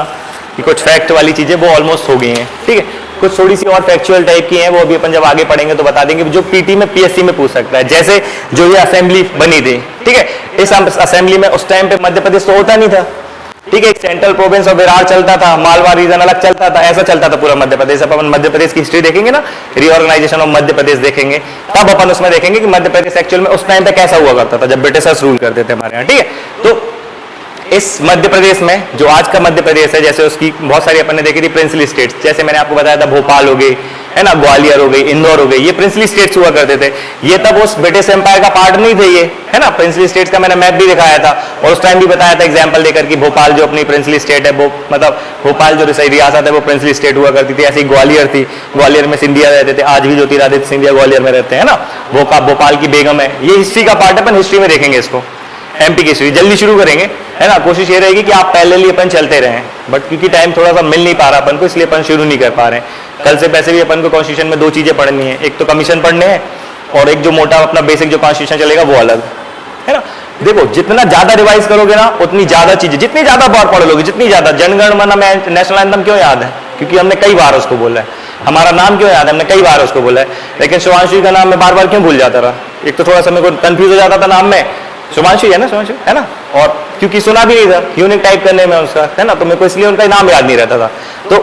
कि कुछ फैक्ट वाली चीजें वो ऑलमोस्ट हो गई हैं, ठीक है। कुछ थोड़ी सी और फैक्चुअल टाइप की हैं, वो अभी अपन जब आगे पढ़ेंगे तो बता देंगे, जो पीटी में पीएससी में पूछ सकता है। जैसे जो ये असेंबली बनी थी, ठीक है, इस असेंबली में उस टाइम पे मध्य प्रदेश तो होता नहीं था, ठीक है। एक सेंट्रल प्रोविंस और विरार चलता था, मालवा रीजन अलग चलता था, ऐसा चलता था पूरा मध्य प्रदेश। अब अपन मध्य प्रदेश की हिस्ट्री देखेंगे ना, रीऑर्गेनाइजेशन ऑफ मध्य प्रदेश देखेंगे, तब अपन उसमें देखेंगे कि मध्य प्रदेश एक्चुअल में उस टाइम पे कैसा हुआ करता था जब ब्रिटिशर्स रूल करते थे हमारे यहाँ, ठीक है। तो इस मध्य प्रदेश में जो आज का मध्य प्रदेश है, जैसे उसकी बहुत सारी अपन ने देखी थी प्रिंसली स्टेट्स, जैसे मैंने आपको बताया था भोपाल हो गई, है ना, ग्वालियर हो गई, इंदौर हो गई, ये प्रिंसली स्टेट्स हुआ करते थे। ये तब उस ब्रिटिश एम्पायर का पार्ट नहीं थे ये, है ना। प्रिंसली स्टेट्स का मैंने मैप भी दिखाया था और उस टाइम भी बताया था एग्जांपल देकर कि भोपाल जो अपनी प्रिंसली स्टेट है, वो मतलब भोपाल जो रियासत है वो प्रिंसली स्टेट हुआ करती थी। ऐसी ग्वालियर थी, ग्वालियर में सिंधिया रहते थे, आज भी ज्योतिरादित्य सिंधिया ग्वालियर में रहते हैं ना, वो का भोपाल की बेगम है। ये हिस्ट्री का पार्ट है, अपन हिस्ट्री में देखेंगे इसको, एमपी की हिस्ट्री जल्दी शुरू करेंगे, है ना। कोशिश ये रहेगी कि आप पहले लिए अपन चलते रहें, बट क्योंकि टाइम थोड़ा सा मिल नहीं पा रहा अपन को, इसलिए अपन शुरू नहीं कर पा रहे हैं। कल से पैसे भी अपन को कॉन्स्टिट्यूशन में 2 चीजें पढ़नी है, एक तो कमीशन पढ़ने हैं और एक जो मोटा अपना बेसिक जो कॉन्स्टिट्यूशन चलेगा वो अलग, है ना। देखो जितना ज्यादा रिवाइज करोगे ना उतनी ज्यादा चीजें, जितनी ज्यादा बार पढ़ लोगे जितनी ज्यादा। जनगण मन नेशनल एंथम क्यों याद है? क्योंकि हमने कई बार उसको बोला है। हमारा नाम क्यों याद है? हमने कई बार उसको बोला है। लेकिन शुभांशु का नाम मैं बार बार क्यों भूल जाता रहा? एक तो थोड़ा सा मेरे को कंफ्यूज हो जाता था नाम में, शुभांशु है ना, शुभांशु है ना, और क्योंकि सुना भी नहीं था यूनिक टाइप करने में उसका, है ना, तो मेरे को इसलिए उनका नाम याद नहीं रहता था। तो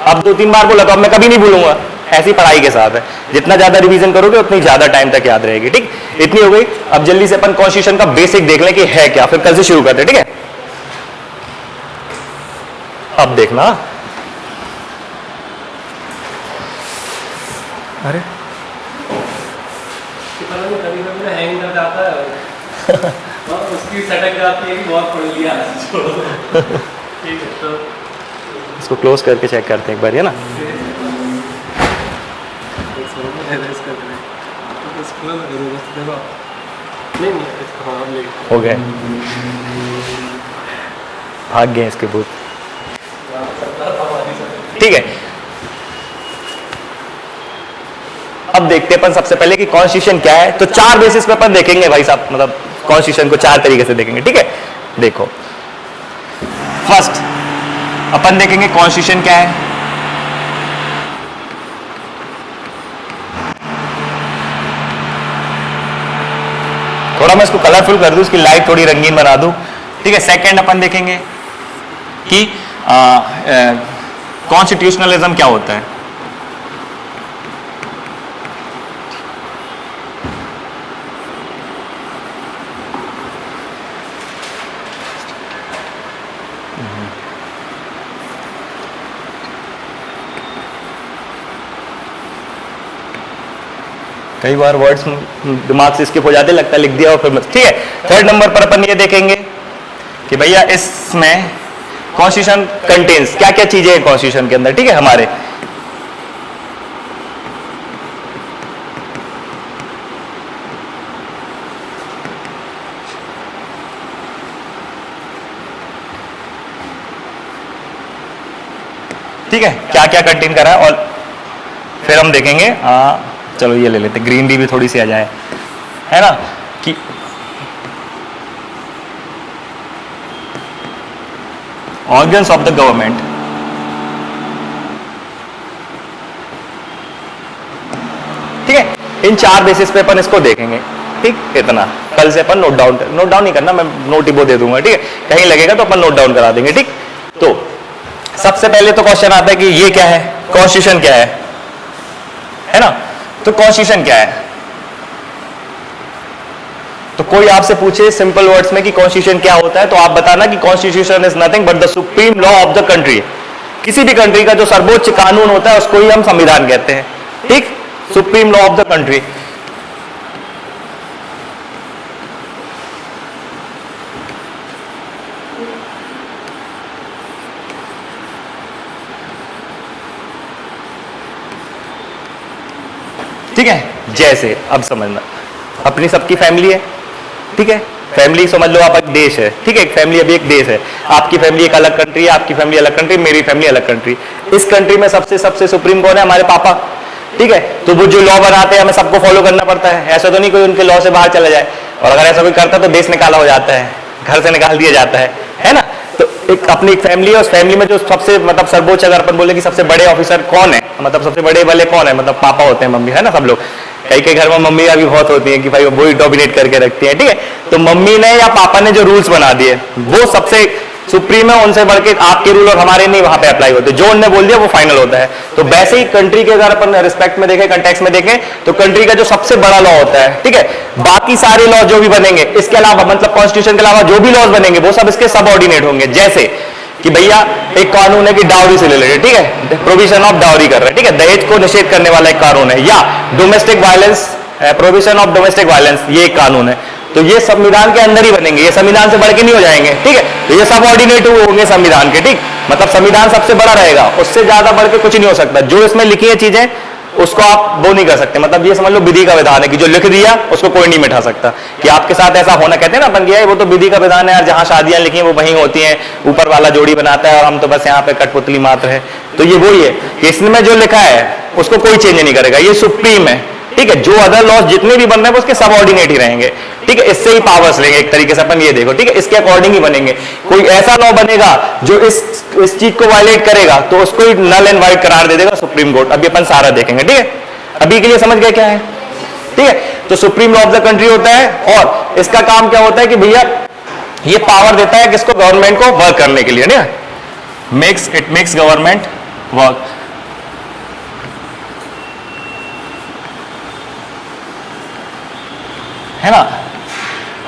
अब 2-3 बार बोला तो अब मैं कभी नहीं भूलूंगा। ऐसी पढ़ाई के साथ है, जितना ज्यादा रिवीजन करोगे उतनी ज्यादा टाइम तक याद रहेगी, ठीक। इतनी हो गई। अब जल्दी से अपन कॉन्स्टिट्यूशन का बेसिक देख लें कि है क्या, फिर कल से शुरू करते हैं, ठीक है। अब देखना, अरे कभी कभी ना हैंग कर जाता है और उसकी सटक जाती है कि बहुत पढ़ लिया ठीक है। तो इसको क्लोज करके चेक करते हैं एक बार, है ना। हो गए, भाग गए इसके भूत, ठीक है। अब देखते हैं अपन सबसे पहले कि कॉन्स्टिट्यूशन क्या है। तो 4 बेसिस पे अपन देखेंगे भाई साहब, मतलब कॉन्स्टिट्यूशन को 4 तरीके से देखेंगे, ठीक है। देखो, फर्स्ट अपन देखेंगे कॉन्स्टिट्यूशन क्या है। थोड़ा मैं इसको कलरफुल कर दूं, इसकी लाइट थोड़ी रंगीन बना दूं, ठीक है। सेकंड अपन देखेंगे कि कॉन्स्टिट्यूशनलिज्म क्या होता है? कई बार वर्ड्स दिमाग से स्किप हो जाते, लगता है लिख दिया और फिर ठीक है। थर्ड नंबर पर अपन ये देखेंगे कि भैया इसमें कॉन्स्टिट्यूशन कंटेन्स क्या क्या चीजें हैं कॉन्स्टिट्यूशन के अंदर, ठीक है हमारे। ठीक है, क्या क्या कंटेन करा है, और फिर हम देखेंगे चलो ये ले लेते, ग्रीन भी थोड़ी सी आ जाए, है ना, कि ऑर्गन्स ऑफ द गवर्नमेंट। ठीक है, इन 4 बेसिस पे अपन इसको देखेंगे। ठीक, इतना कल से अपन नोट डाउन नहीं करना, मैं नोट ही वो दे दूंगा, ठीक है, कहीं लगेगा तो अपन नोट डाउन करा देंगे। ठीक, तो सबसे पहले तो क्वेश्चन आता है कि ये क्या है, कॉन्स्टिट्यूशन क्या है ना। तो कॉन्स्टिट्यूशन क्या है, तो कोई आपसे पूछे सिंपल वर्ड्स में कि कॉन्स्टिट्यूशन क्या होता है, तो आप बताना कि constitution is nothing but the supreme law of the country. किसी भी कंट्री का जो सर्वोच्च कानून होता है उसको ही हम संविधान कहते हैं। ठीक, supreme law of the country. ठीक है, जैसे अब समझना, अपनी सबकी फैमिली है, ठीक है, फैमिली समझ लो आप एक देश है, ठीक है, एक फैमिली अभी एक देश है, आपकी फैमिली एक अलग कंट्री है, आपकी फैमिली अलग कंट्री, मेरी फैमिली अलग कंट्री। इस कंट्री में सबसे सुप्रीम कौन है, हमारे पापा। ठीक है, तो वो जो लॉ बनाते हैं हमें सबको फॉलो करना पड़ता है, ऐसा तो नहीं कोई उनके लॉ से बाहर चला जाए, और अगर ऐसा कोई करता तो देश निकाला हो जाता है, घर से निकाल दिया जाता है ना। तो एक अपनी एक फैमिली है, उस फैमिली में जो सबसे मतलब सर्वोच्च, अगर अपन बोले कि सबसे बड़े ऑफिसर कौन है, मतलब सबसे बड़े वाले कौन है, मतलब पापा होते हैं, मम्मी है ना, सब लोग। कई घर में मम्मी भी बहुत होती है कि भाई वो ही डोमिनेट करके रखती है। ठीक है, तो मम्मी ने या पापा ने जो रूल्स बना दिए वो सबसे सुप्रीम है, उनसे बढ़ के आपके रूल और हमारे नहीं वहां पे अप्लाई होते, जो उन्होंने बोल दिया वो फाइनल होता है। तो वैसे ही कंट्री के अगर अपन रिस्पेक्ट में देखें, कंटेक्स्ट में देखें, तो कंट्री का जो सबसे बड़ा लॉ होता है, ठीक है, बाकी सारे लॉ जो भी बनेंगे इसके अलावा, मतलब कॉन्स्टिट्यूशन के अलावा जो भी लॉज बनेंगे वो सब इसके सबऑर्डिनेट होंगे। जैसे कि भैया एक कानून है कि डाउरी से रिलेटेड, ठीक है, प्रोविजन ऑफ डाउरी कर रहे हैं, ठीक है, दहेज को निषेध करने वाला एक कानून है, या domestic violence, provision of domestic violence, ये एक कानून है। तो ये संविधान के अंदर ही बनेंगे, ये संविधान से बढ़ के नहीं हो जाएंगे। ठीक है, तो ये सबऑर्डिनेट होंगे संविधान के। ठीक, मतलब संविधान सबसे बड़ा रहेगा, उससे ज्यादा बढ़ के कुछ नहीं हो सकता। जो इसमें लिखी है चीजें उसको आप वो नहीं कर सकते, मतलब ये समझ लो विधि का विधान है कि जो लिख दिया उसको कोई नहीं मिटा सकता। कि आपके साथ ऐसा होना, कहते हैं ना अपन किया है, वो तो विधि का विधान है यार, जहां शादियां लिखी हैं वो वहीं होती हैं, ऊपर वाला जोड़ी बनाता है और हम तो बस यहाँ पे कठपुतली मात्र है। तो ये वही है कि इसमें जो लिखा है उसको कोई चेंज नहीं करेगा, ये सुप्रीम है। ठीक है, जो अदर लॉज जितने भी बन रहे हैं उसके सबऑर्डिनेट ही रहेंगे। ठीक है, इससे ही पावर्स लेंगे एक तरीके से अपन ये देखो। ठीक है, इसके अकॉर्डिंग ही बनेंगे। कोई ऐसा लॉ बनेगा जो इस चीज को वायलेट करेगा तो उसको ही नल एंड वाइड करार दे देगा सुप्रीम कोर्ट। अभी अपन सारा देखेंगे। ठीक है, अभी के लिए समझ गए क्या है। ठीक है, तो supreme law of the country होता है, और इसका काम क्या होता है कि भैया ये पावर देता है किसको, गवर्नमेंट को वर्क करने के लिए। ना इट मेक्स गवर्नमेंट वर्क। है ना,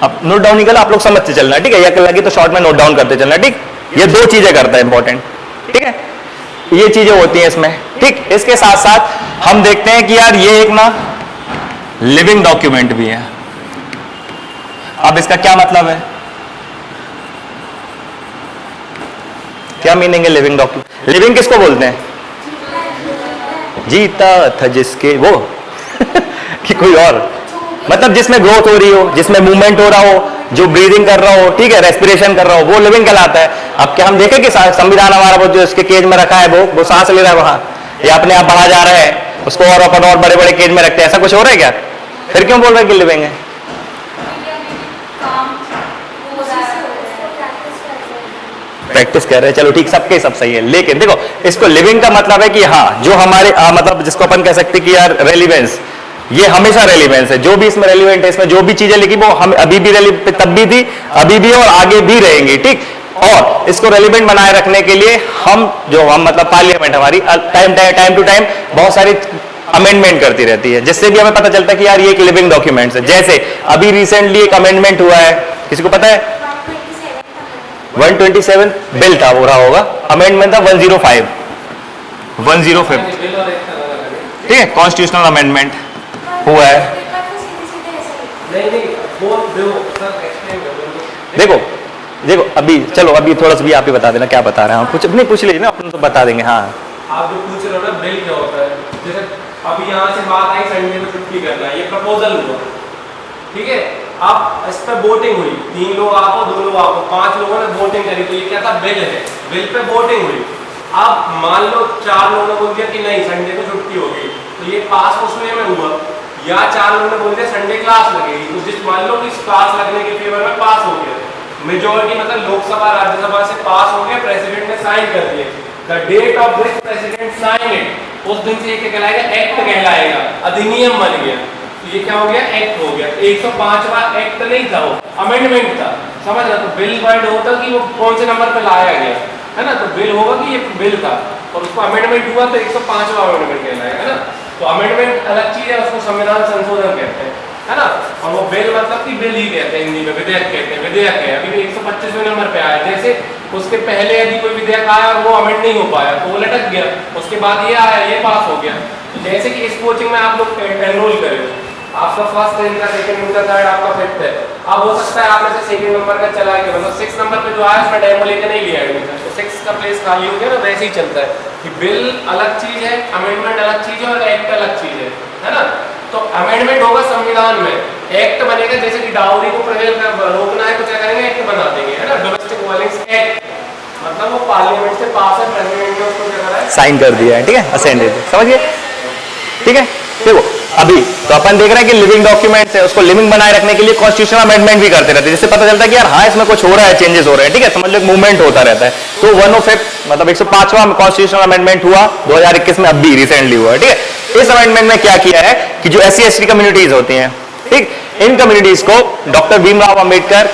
अब नोट डाउन नहीं करना, आप लोग समझते चलना। ठीक है, या लगे तो शॉर्ट में नोट डाउन करते चलना। ठीक, ये 2 चीजें करता है इंपॉर्टेंट। ठीक है, ये चीजें होती हैं इसमें। ठीक, इसके साथ साथ हम देखते हैं कि यार ये एक ना लिविंग डॉक्यूमेंट भी है। अब इसका क्या मतलब है, क्या मीनिंग है लिविंग डॉक्यूमेंट? लिविंग किसको बोलते हैं? जीता था जिसके वो कि कोई और, मतलब जिसमें ग्रोथ हो रही हो, जिसमें मूवमेंट हो रहा हो, जो ब्रीदिंग कर रहा हो, ठीक है, रेस्पिरेशन कर रहा हो, वो लिविंग कहलाता है। अब क्या हम देखें कि संविधान हमारा वो जो इसके केज में रखा है वो सांस ले रहा है वहां, या अपने आप बढ़ा जा रहा है, उसको और अपन और बड़े बड़े केज में रखते हैं, ऐसा कुछ हो रहा है क्या? फिर क्यों बोल रहे हैं कि लिविंग है? प्रैक्टिस कर रहे हैं, चलो ठीक, सबके सब सही है। लेकिन देखो, इसको लिविंग का मतलब है कि हाँ, जो हमारे मतलब जिसको अपन कह सकते कि यार रेलिवेंस, ये हमेशा रेलिवेंस है। जो भी इसमें रेलिवेंट है, इसमें जो भी चीजें लिखी वो हम अभी भी तब भी थी, अभी भी और आगे भी रहेंगी। ठीक, और इसको रेलिवेंट बनाए रखने के लिए हम मतलब पार्लियामेंट हमारी टाइम टू टाइम बहुत सारी अमेंडमेंट करती रहती है, जिससे भी हमें पता चलता है कि यार ये एक लिविंग डॉक्यूमेंट्स है। जैसे अभी रिसेंटली एक अमेंडमेंट हुआ है, किसी को पता है? 127 बिल था, वो रहा होगा, अमेंडमेंट था 105 ठीक है, कॉन्स्टिट्यूशनल अमेंडमेंट हुआ है। देखो देखो अभी चलो अभी थोड़ा सा भी आप ही बता देना क्या बता रहे हैं, कुछ नहीं पूछ लीजिए ना, अपन तो बता देंगे। हाँ आप जो पूछ रहे हो ना बिल क्या होता है, जैसे अभी यहाँ से बात आई संडे को छुट्टी करना है, ये प्रपोजल हुआ, ठीक है। आप इस पर वोटिंग हुई, 3 लोग आपको 2 लोग आपको 5 लोगों ने वोटिंग करी, तो ये क्या था? बिल है, बिल पे वोटिंग हुई। अब मान लो 4 लोगों ने बोल दिया कि नहीं संडे को छुट्टी होगी, तो ये पास उसमें में हुआ, या 4 लोगों ने बोल दिया संडे क्लास लगेगी, तो जिस मान लो कि क्लास लगने के फेवर में पास हो गया, मेजोरिटी मतलब लोकसभा राज्यसभा से पास हो गया, प्रेसिडेंट ने साइन कर दिए, the date of this president sign it, उस दिन से ये कहलाएगा एक्ट कहलाएगा, अधिनियम बन गया। तो ये क्या हो गया? एक्ट हो गया। 105वां एक्ट नहीं था, वो अमेंडमेंट था, समझ रहे? तो बिल वर्ड होता कि वो कौन से नंबर पे लाया गया है ना, तो बिल होगा कि ये बिल था और उसको अमेंडमेंट हुआ तो 105वां अमेंडमेंट कहलाएगा, है ना। तो अमेंडमेंट अलग चीज है, उसको संविधान संशोधन कहते हैं, है ना। और वो बिल मतलब कि बिल ही कहते हैं, हिंदी में विधेयक कहते हैं, विधेयक है। अभी भी 125वें नंबर पे आया, जैसे उसके पहले यदि कोई विधेयक आया और वो अमेंड नहीं हो पाया तो वो लटक गया, उसके बाद ये आया, ये पास हो गया। तो जैसे कि इस कोचिंग में आप लोग एनरोल करें, आपका फर्स्ट दिन का, सेकंड दिन का, थर्ड आपका फिफ्थ है, अब हो सकता है आप में से सेकंड नंबर का चला गया, मतलब 6 नंबर पे जो आया उसमें डेमो लेके नहीं लिया एडमिशन, तो 6 का प्लेस खाली हो गया ना। वैसे ही चलता है कि बिल अलग चीज है, अमेंडमेंट अलग चीज है और एक्ट अलग चीज है ना। तो अमेंडमेंट होगा संविधान में, एक्ट बनेगा, जैसे कि डाउरी को रोकना है तो क्या करेंगे? एक्ट बना देंगे, है ना। डोमेस्टिक वायलेंस एक्ट मतलब वो पार्लियामेंट से पास है, प्रेसिडेंट ने उसको क्या करा है? साइन कर दिया है, ठीक है, असेंडेड, समझिए, ठीक है। देखो अभी तो अपन देख रहे हैं कि लिविंग डॉक्यूमेंट्स है, उसको लिविंग बनाए रखने के लिए कॉन्स्टिट्यूशनल अमेंडमेंट भी करते रहते हैं, जिससे पता चलता है कि यार हाँ इसमें कुछ हो रहा है, चेंजेस हो रहे हैं, ठीक है, समझ लो मूवमेंट होता रहता है। तो 105 मतलब 105वां कॉन्स्टिट्यूशनल अमेंडमेंट हुआ 2021 में, अभी रिसेंटली हुआ, ठीक है। इस अमेंडमेंट में क्या किया है कि जो SC ST कम्युनिटीज होती हैं, ठीक, इन कम्युनिटीज को डॉक्टर भीमराव अंबेडकर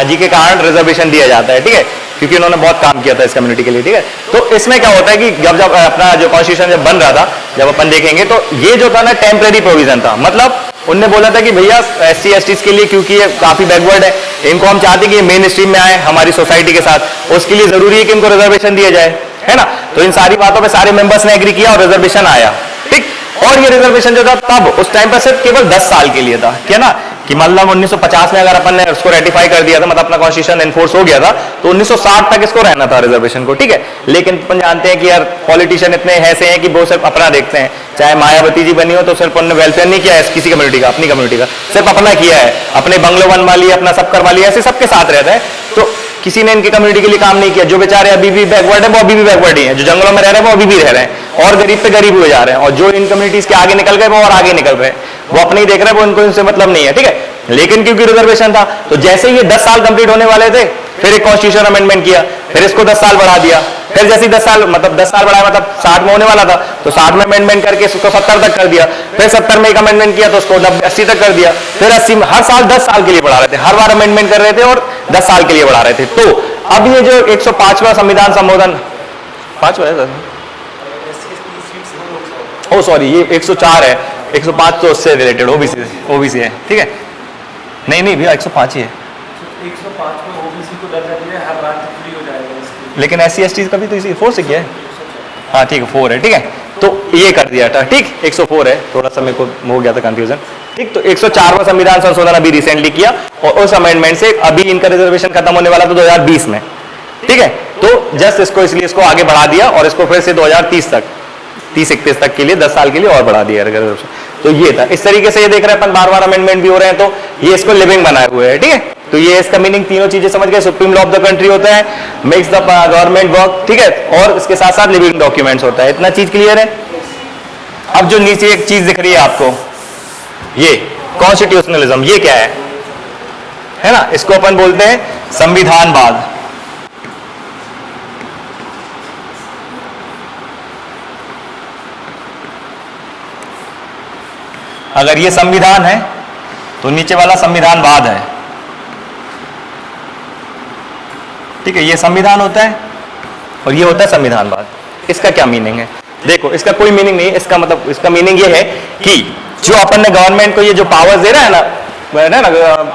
जी के कारण रिजर्वेशन दिया जाता है, ठीक है, क्योंकि उन्होंने बहुत काम किया था इस कम्युनिटी के लिए, ठीक है। तो इसमें क्या होता है कि जब अपना जो कॉन्स्टिट्यूशन जब बन रहा था, जब अपन देखेंगे तो ये जो था ना टेम्परेरी प्रोविजन था, मतलब उनने बोला था कि भैया SC STs के लिए, क्योंकि ये काफी बैकवर्ड है, इनको हम चाहते हैं कि मेन स्ट्रीम में आए हमारी सोसाइटी के साथ, उसके लिए जरूरी है कि इनको रिजर्वेशन दिया जाए, है ना। तो इन सारी बातों पे सारे मेंबर्स ने एग्री किया और रिजर्वेशन आया, ठीक। और ये रिजर्वेशन जो था तब उस टाइम पर सिर्फ केवल 10 साल के लिए था, क्या ना, कि मतलब 1950 में अगर अपन ने उसको रेटिफाई कर दिया था, मतलब अपना कॉन्स्टिट्यूशन एनफोर्स हो गया था, तो 1960 तक इसको रहना था रिजर्वेशन को, ठीक है। लेकिन अपन जानते हैं कि यार पॉलिटिशियन इतने ऐसे हैं कि वो सिर्फ अपना देखते हैं, चाहे मायावती जी बनी हो तो सिर्फ उन्होंने वेलफेयर नहीं किया है किसी कम्युनिटी का, अपनी कम्युनिटी का सिर्फ अपना किया है, अपने बंगलो बनवा लिया, अपना सब करवा लिया, ऐसे सबके साथ रहता है। तो किसी ने इनकी कम्युनिटी के लिए काम नहीं किया। जो बेचारे अभी भी बैकवर्ड है वो अभी भी बैकवर्ड ही है, जो जंगलों में रह रहे हैं वो अभी भी रह रहे हैं और गरीब पे गरीब हुए जा रहे हैं, और जो इन कम्युनिटीज के आगे निकल गए वो और आगे निकल रहे हैं, वो अपने ही देख रहे हैं, वो इनको इनसे मतलब नहीं है, ठीक है। लेकिन क्योंकि रिजर्वेशन था तो जैसे ये 10 साल कंप्लीट होने वाले थे, फिर एक कॉन्स्टिट्यूशन अमेंडमेंट किया, फिर इसको 10 साल बढ़ा दिया, फिर जैसे 10 साल मतलब 10 साल बढ़ाया मतलब 60 में होने वाला था तो 60 में अमेंडमेंट करके इसको 70 तक कर दिया, फिर 70 में एक अमेंडमेंट किया तो उसको 80 तक कर दिया, फिर 80 में, हर साल 10 साल के लिए बढ़ा रहे थे, हर बार अमेंडमेंट कर रहे थे और 10 साल के लिए बढ़ा रहे थे। तो अब ये जो 105वां संविधान संशोधन 5वां है सर, ओ सॉरी ये 104 है, 105 तो उससे रिलेटेड ओबीसी है, ठीक है। नहीं भैया 105 ही है, 105 में ओबीसी को दर्जा दिया, हर राज्य फ्री हो जाएगा इसके, लेकिन SC ST का भी तो इसी 4 से किया है, हाँ ठीक है 4 है, ठीक है। तो ये कर दिया था, ठीक, 104 है, थोड़ा सा मेरे को हो गया था कंफ्यूजन, ठीक। तो 104वां संविधान संशोधन अभी रिसेंटली किया और उस अमेंडमेंट से अभी इनका रिजर्वेशन खत्म होने वाला था 2020 में, ठीक है। तो जस्ट इसको इसलिए इसको आगे बढ़ा दिया और इसको फिर से 2030 तक 30-31 तक के लिए 10 साल के लिए और बढ़ा दिया रिजर्वेशन। तो ये था, इस तरीके से ये देख रहे हैं अपन, बार-बार अमेंडमेंट भी हो रहे हैं, तो ये इसको लिविंग बनाए हुए हैं, ठीक है। तो ये इसका मीनिंग तीनों चीजें समझ गए, supreme law of the country होता है, मेक्स द गवर्नमेंट वर्क, ठीक है, और इसके साथ साथ लिविंग डॉक्यूमेंट्स होता है, इतना चीज क्लियर है। अब जो नीचे एक चीज दिख रही है आपको, ये कॉन्स्टिट्यूशनलिज्म, ये क्या है ना, इसको अपन बोलते हैं संविधानवाद। अगर ये संविधान है तो नीचे वाला संविधानवाद है। ठीक है, ये संविधान होता है और ये होता है संविधानवाद। इसका क्या मीनिंग है? देखो, इसका कोई मीनिंग नहीं है। इसका मतलब, इसका मीनिंग ये है कि जो अपन ने गवर्नमेंट को ये जो पावर्स दे रहा है ना,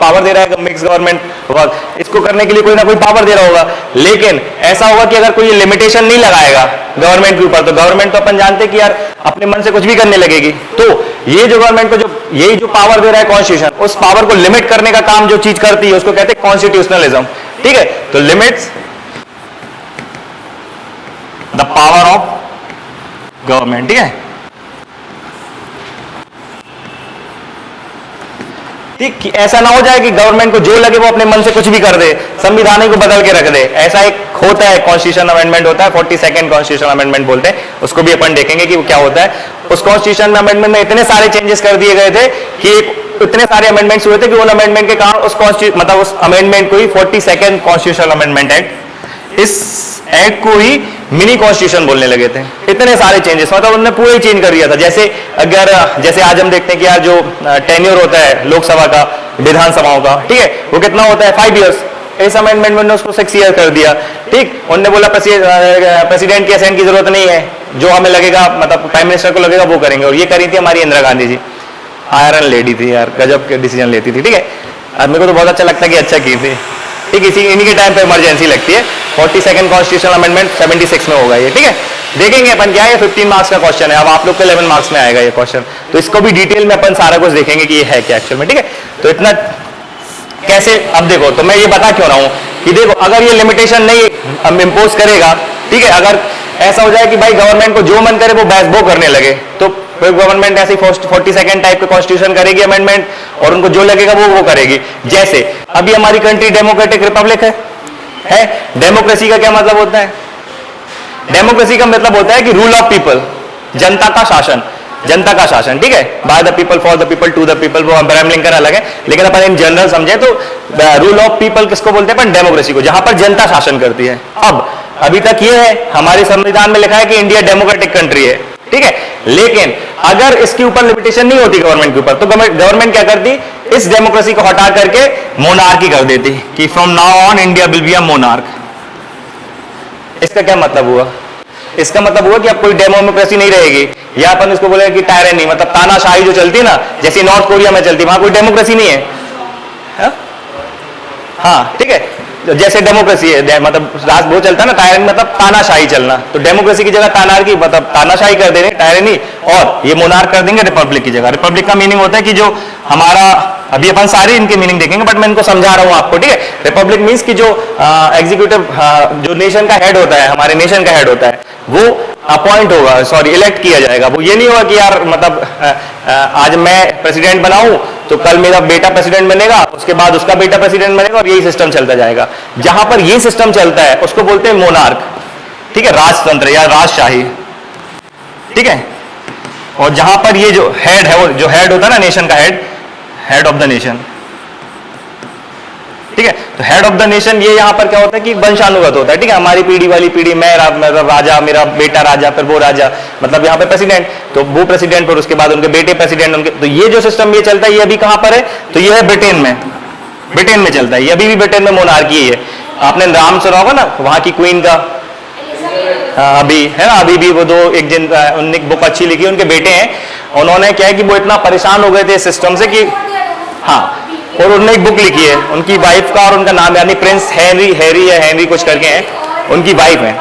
पावर दे रहा है मिक्स गवर्नमेंट वर्क, इसको करने के लिए कोई ना कोई पावर दे रहा होगा। लेकिन ऐसा होगा कि अगर कोई लिमिटेशन नहीं लगाएगा गवर्नमेंट के ऊपर, तो गवर्नमेंट तो अपन जानते हैं कि यार अपने मन से कुछ भी करने लगेगी। तो ये जो गवर्नमेंट को जो यही जो पावर दे रहा है कॉन्स्टिट्यूशन, उस पावर को लिमिट करने का काम जो चीज करती है उसको कहते हैं कॉन्स्टिट्यूशनलिज्म। ठीक है, तो limits the power of government. ठीक है, ठीक, ऐसा ना हो जाए कि गवर्नमेंट को जो लगे वो अपने मन से कुछ भी कर दे, संविधान को बदल के रख दे। ऐसा एक होता है कॉन्स्टिट्यूशन अमेंडमेंट होता है, 42nd कॉन्स्टिट्यूशन अमेंडमेंट बोलते हैं उसको, भी अपन देखेंगे कि वो क्या होता है। उस कॉन्स्टिट्यूशन अमेंडमेंट में इतने सारे चेंजेस कर दिए गए थे कि इतने सारे अमेंडमेंट्स हुए थे कि उन अमेंडमेंट के कारण उस मतलब उस अमेंडमेंट को ही 42nd कॉन्स्टिट्यूशन अमेंडमेंट एक्ट, इस एक्ट को ही मिनी कॉन्स्टिट्यूशन बोलने लगे थे। इतने सारे चेंजेस, मतलब उन्होंने पूरा ही चेंज कर दिया था। जैसे अगर जैसे आज हम देखते हैं कि यार जो टेन्योर होता है लोकसभा का, विधानसभाओं का, ठीक है, वो कितना होता है 5 इयर्स। इस अमेंडमेंट में उसको 6 ईयर कर दिया। ठीक, उन्होंने बोला प्रेसिडेंट के असेंट की जरूरत नहीं है, जो हमें लगेगा मतलब प्राइम मिनिस्टर को लगेगा वो करेंगे। और ये करी थी हमारी इंदिरा गांधी जी, आयरन लेडी थी यार, गजब के डिसीजन लेती थी। ठीक है, और मेरे को तो बहुत अच्छा लगता है कि अच्छा की थी। ठीक, इसी इन्हीं के टाइम पे इमरजेंसी लगती है। 42nd कॉन्स्टिट्यूशनल अमेंडमेंट 76 में होगा ये। ठीक है, देखेंगे अपन क्या है, 15 मार्क्स का क्वेश्चन है। अब आप लोग को 11 मार्क्स में आएगा ये क्वेश्चन, तो इसको भी डिटेल में अपन सारा कुछ देखेंगे कि ये है क्या एक्चुअल में। ठीक है, तो इतना कैसे, अब देखो, तो मैं ये बता क्यों रहा हूं कि देखो अगर ये लिमिटेशन नहीं इम्पोज करेगा, ठीक है, अगर ऐसा हो जाए कि भाई गवर्नमेंट को जो मन करे वो बैस बो करने लगे, तो फिर गवर्नमेंट ऐसी 42nd टाइप के कॉन्स्टिट्यूशन करेगी अमेंडमेंट, और उनको जो लगेगा वो करेगी। जैसे अभी हमारी कंट्री डेमोक्रेटिक रिपब्लिक है। डेमोक्रेसी का क्या मतलब होता है? डेमोक्रेसी का मतलब होता है कि रूल ऑफ पीपल, जनता का शासन, जनता का शासन। ठीक है, by the people, for the people, to the people, वो अब्राहम लिंकन अलग है, लेकिन अपन इन जनरल समझे तो रूल ऑफ पीपल किसको बोलते हैं? अपन डेमोक्रेसी को, जहां पर जनता शासन करती है। अब अभी तक ये है, हमारे संविधान में लिखा है कि इंडिया डेमोक्रेटिक कंट्री है। ठीक है, लेकिन अगर इसके ऊपर लिमिटेशन नहीं होती गवर्नमेंट के ऊपर, तो गवर्नमेंट क्या करती? इस डेमोक्रेसी को हटा करके मोनार्की कर देती कि from now on India will be a monarch. इसका क्या मतलब हुआ? इसका मतलब हुआ कि अब कोई डेमोक्रेसी नहीं रहेगी, या अपन इसको बोलेगा कि टायरेनी, मतलब तानाशाही जो चलती है ना, जैसे नॉर्थ कोरिया में चलती, वहां कोई डेमोक्रेसी नहीं है। हाँ, ठीक है, जैसे डेमोक्रेसी है, मतलब राज वो चलता है ना, टायरनी मतलब तानाशाही चलना, तो डेमोक्रेसी की जगह तानार्की, मतलब तानाशाही कर देंगे टायरनी, और ये मोनार्क कर देंगे रिपब्लिक की जगह। रिपब्लिक का मीनिंग होता है कि जो हमारा, अभी अपन सारे इनके मीनिंग देखेंगे बट मैं इनको समझा रहा हूं आपको। ठीक है, रिपब्लिक मीन्स कि जो एग्जीक्यूटिव जो नेशन का हेड होता है, हमारे नेशन का हेड होता है, वो अपॉइंट होगा, सॉरी इलेक्ट किया जाएगा। वो ये नहीं होगा कि यार मतलब आज मैं प्रेसिडेंट बनाऊं तो कल मेरा बेटा प्रेसिडेंट बनेगा, उसके बाद उसका बेटा प्रेसिडेंट बनेगा, और यही सिस्टम चलता जाएगा। जहां पर ये सिस्टम चलता है उसको बोलते हैं मोनार्क। ठीक है, राजतंत्र या राजशाही। ठीक है, और जहां पर ये जो हेड है, वो जो हेड होता है ना नेशन का head, head of the nation. ठीक है, तो हेड ऑफ द नेशन ये यहां पर क्या होता है कि वंशानुगत होता है। ठीक है, हमारी पीढ़ी वाली पीढ़ी, मैं राजा, मेरा बेटा राजा, फिर वो राजा, मतलब यहाँ पे प्रेसिडेंट, तो वो प्रेसिडेंट, फिर उसके बाद उनके बेटे प्रेसिडेंट, उनके, तो ये जो सिस्टम ये चलता है, ये अभी कहां पर है? तो ये है ब्रिटेन में, ब्रिटेन में चलता है ये, अभी भी ब्रिटेन में मोनार्की है। आपने नाम सुना होगा ना वहां की क्वीन का, अभी है ना, अभी भी वो दो, एक जिन उनने बुक अच्छी लिखी, उनके बेटे हैं, उन्होंने क्या है कि वो इतना परेशान हो गए थे इस सिस्टम से कि, हाँ, और उन्होंने एक बुक लिखी है, उनकी वाइफ का और उनका नाम यानी प्रिंस हैरी या हेनरी कुछ करके हैं, उनकी वाइफ है।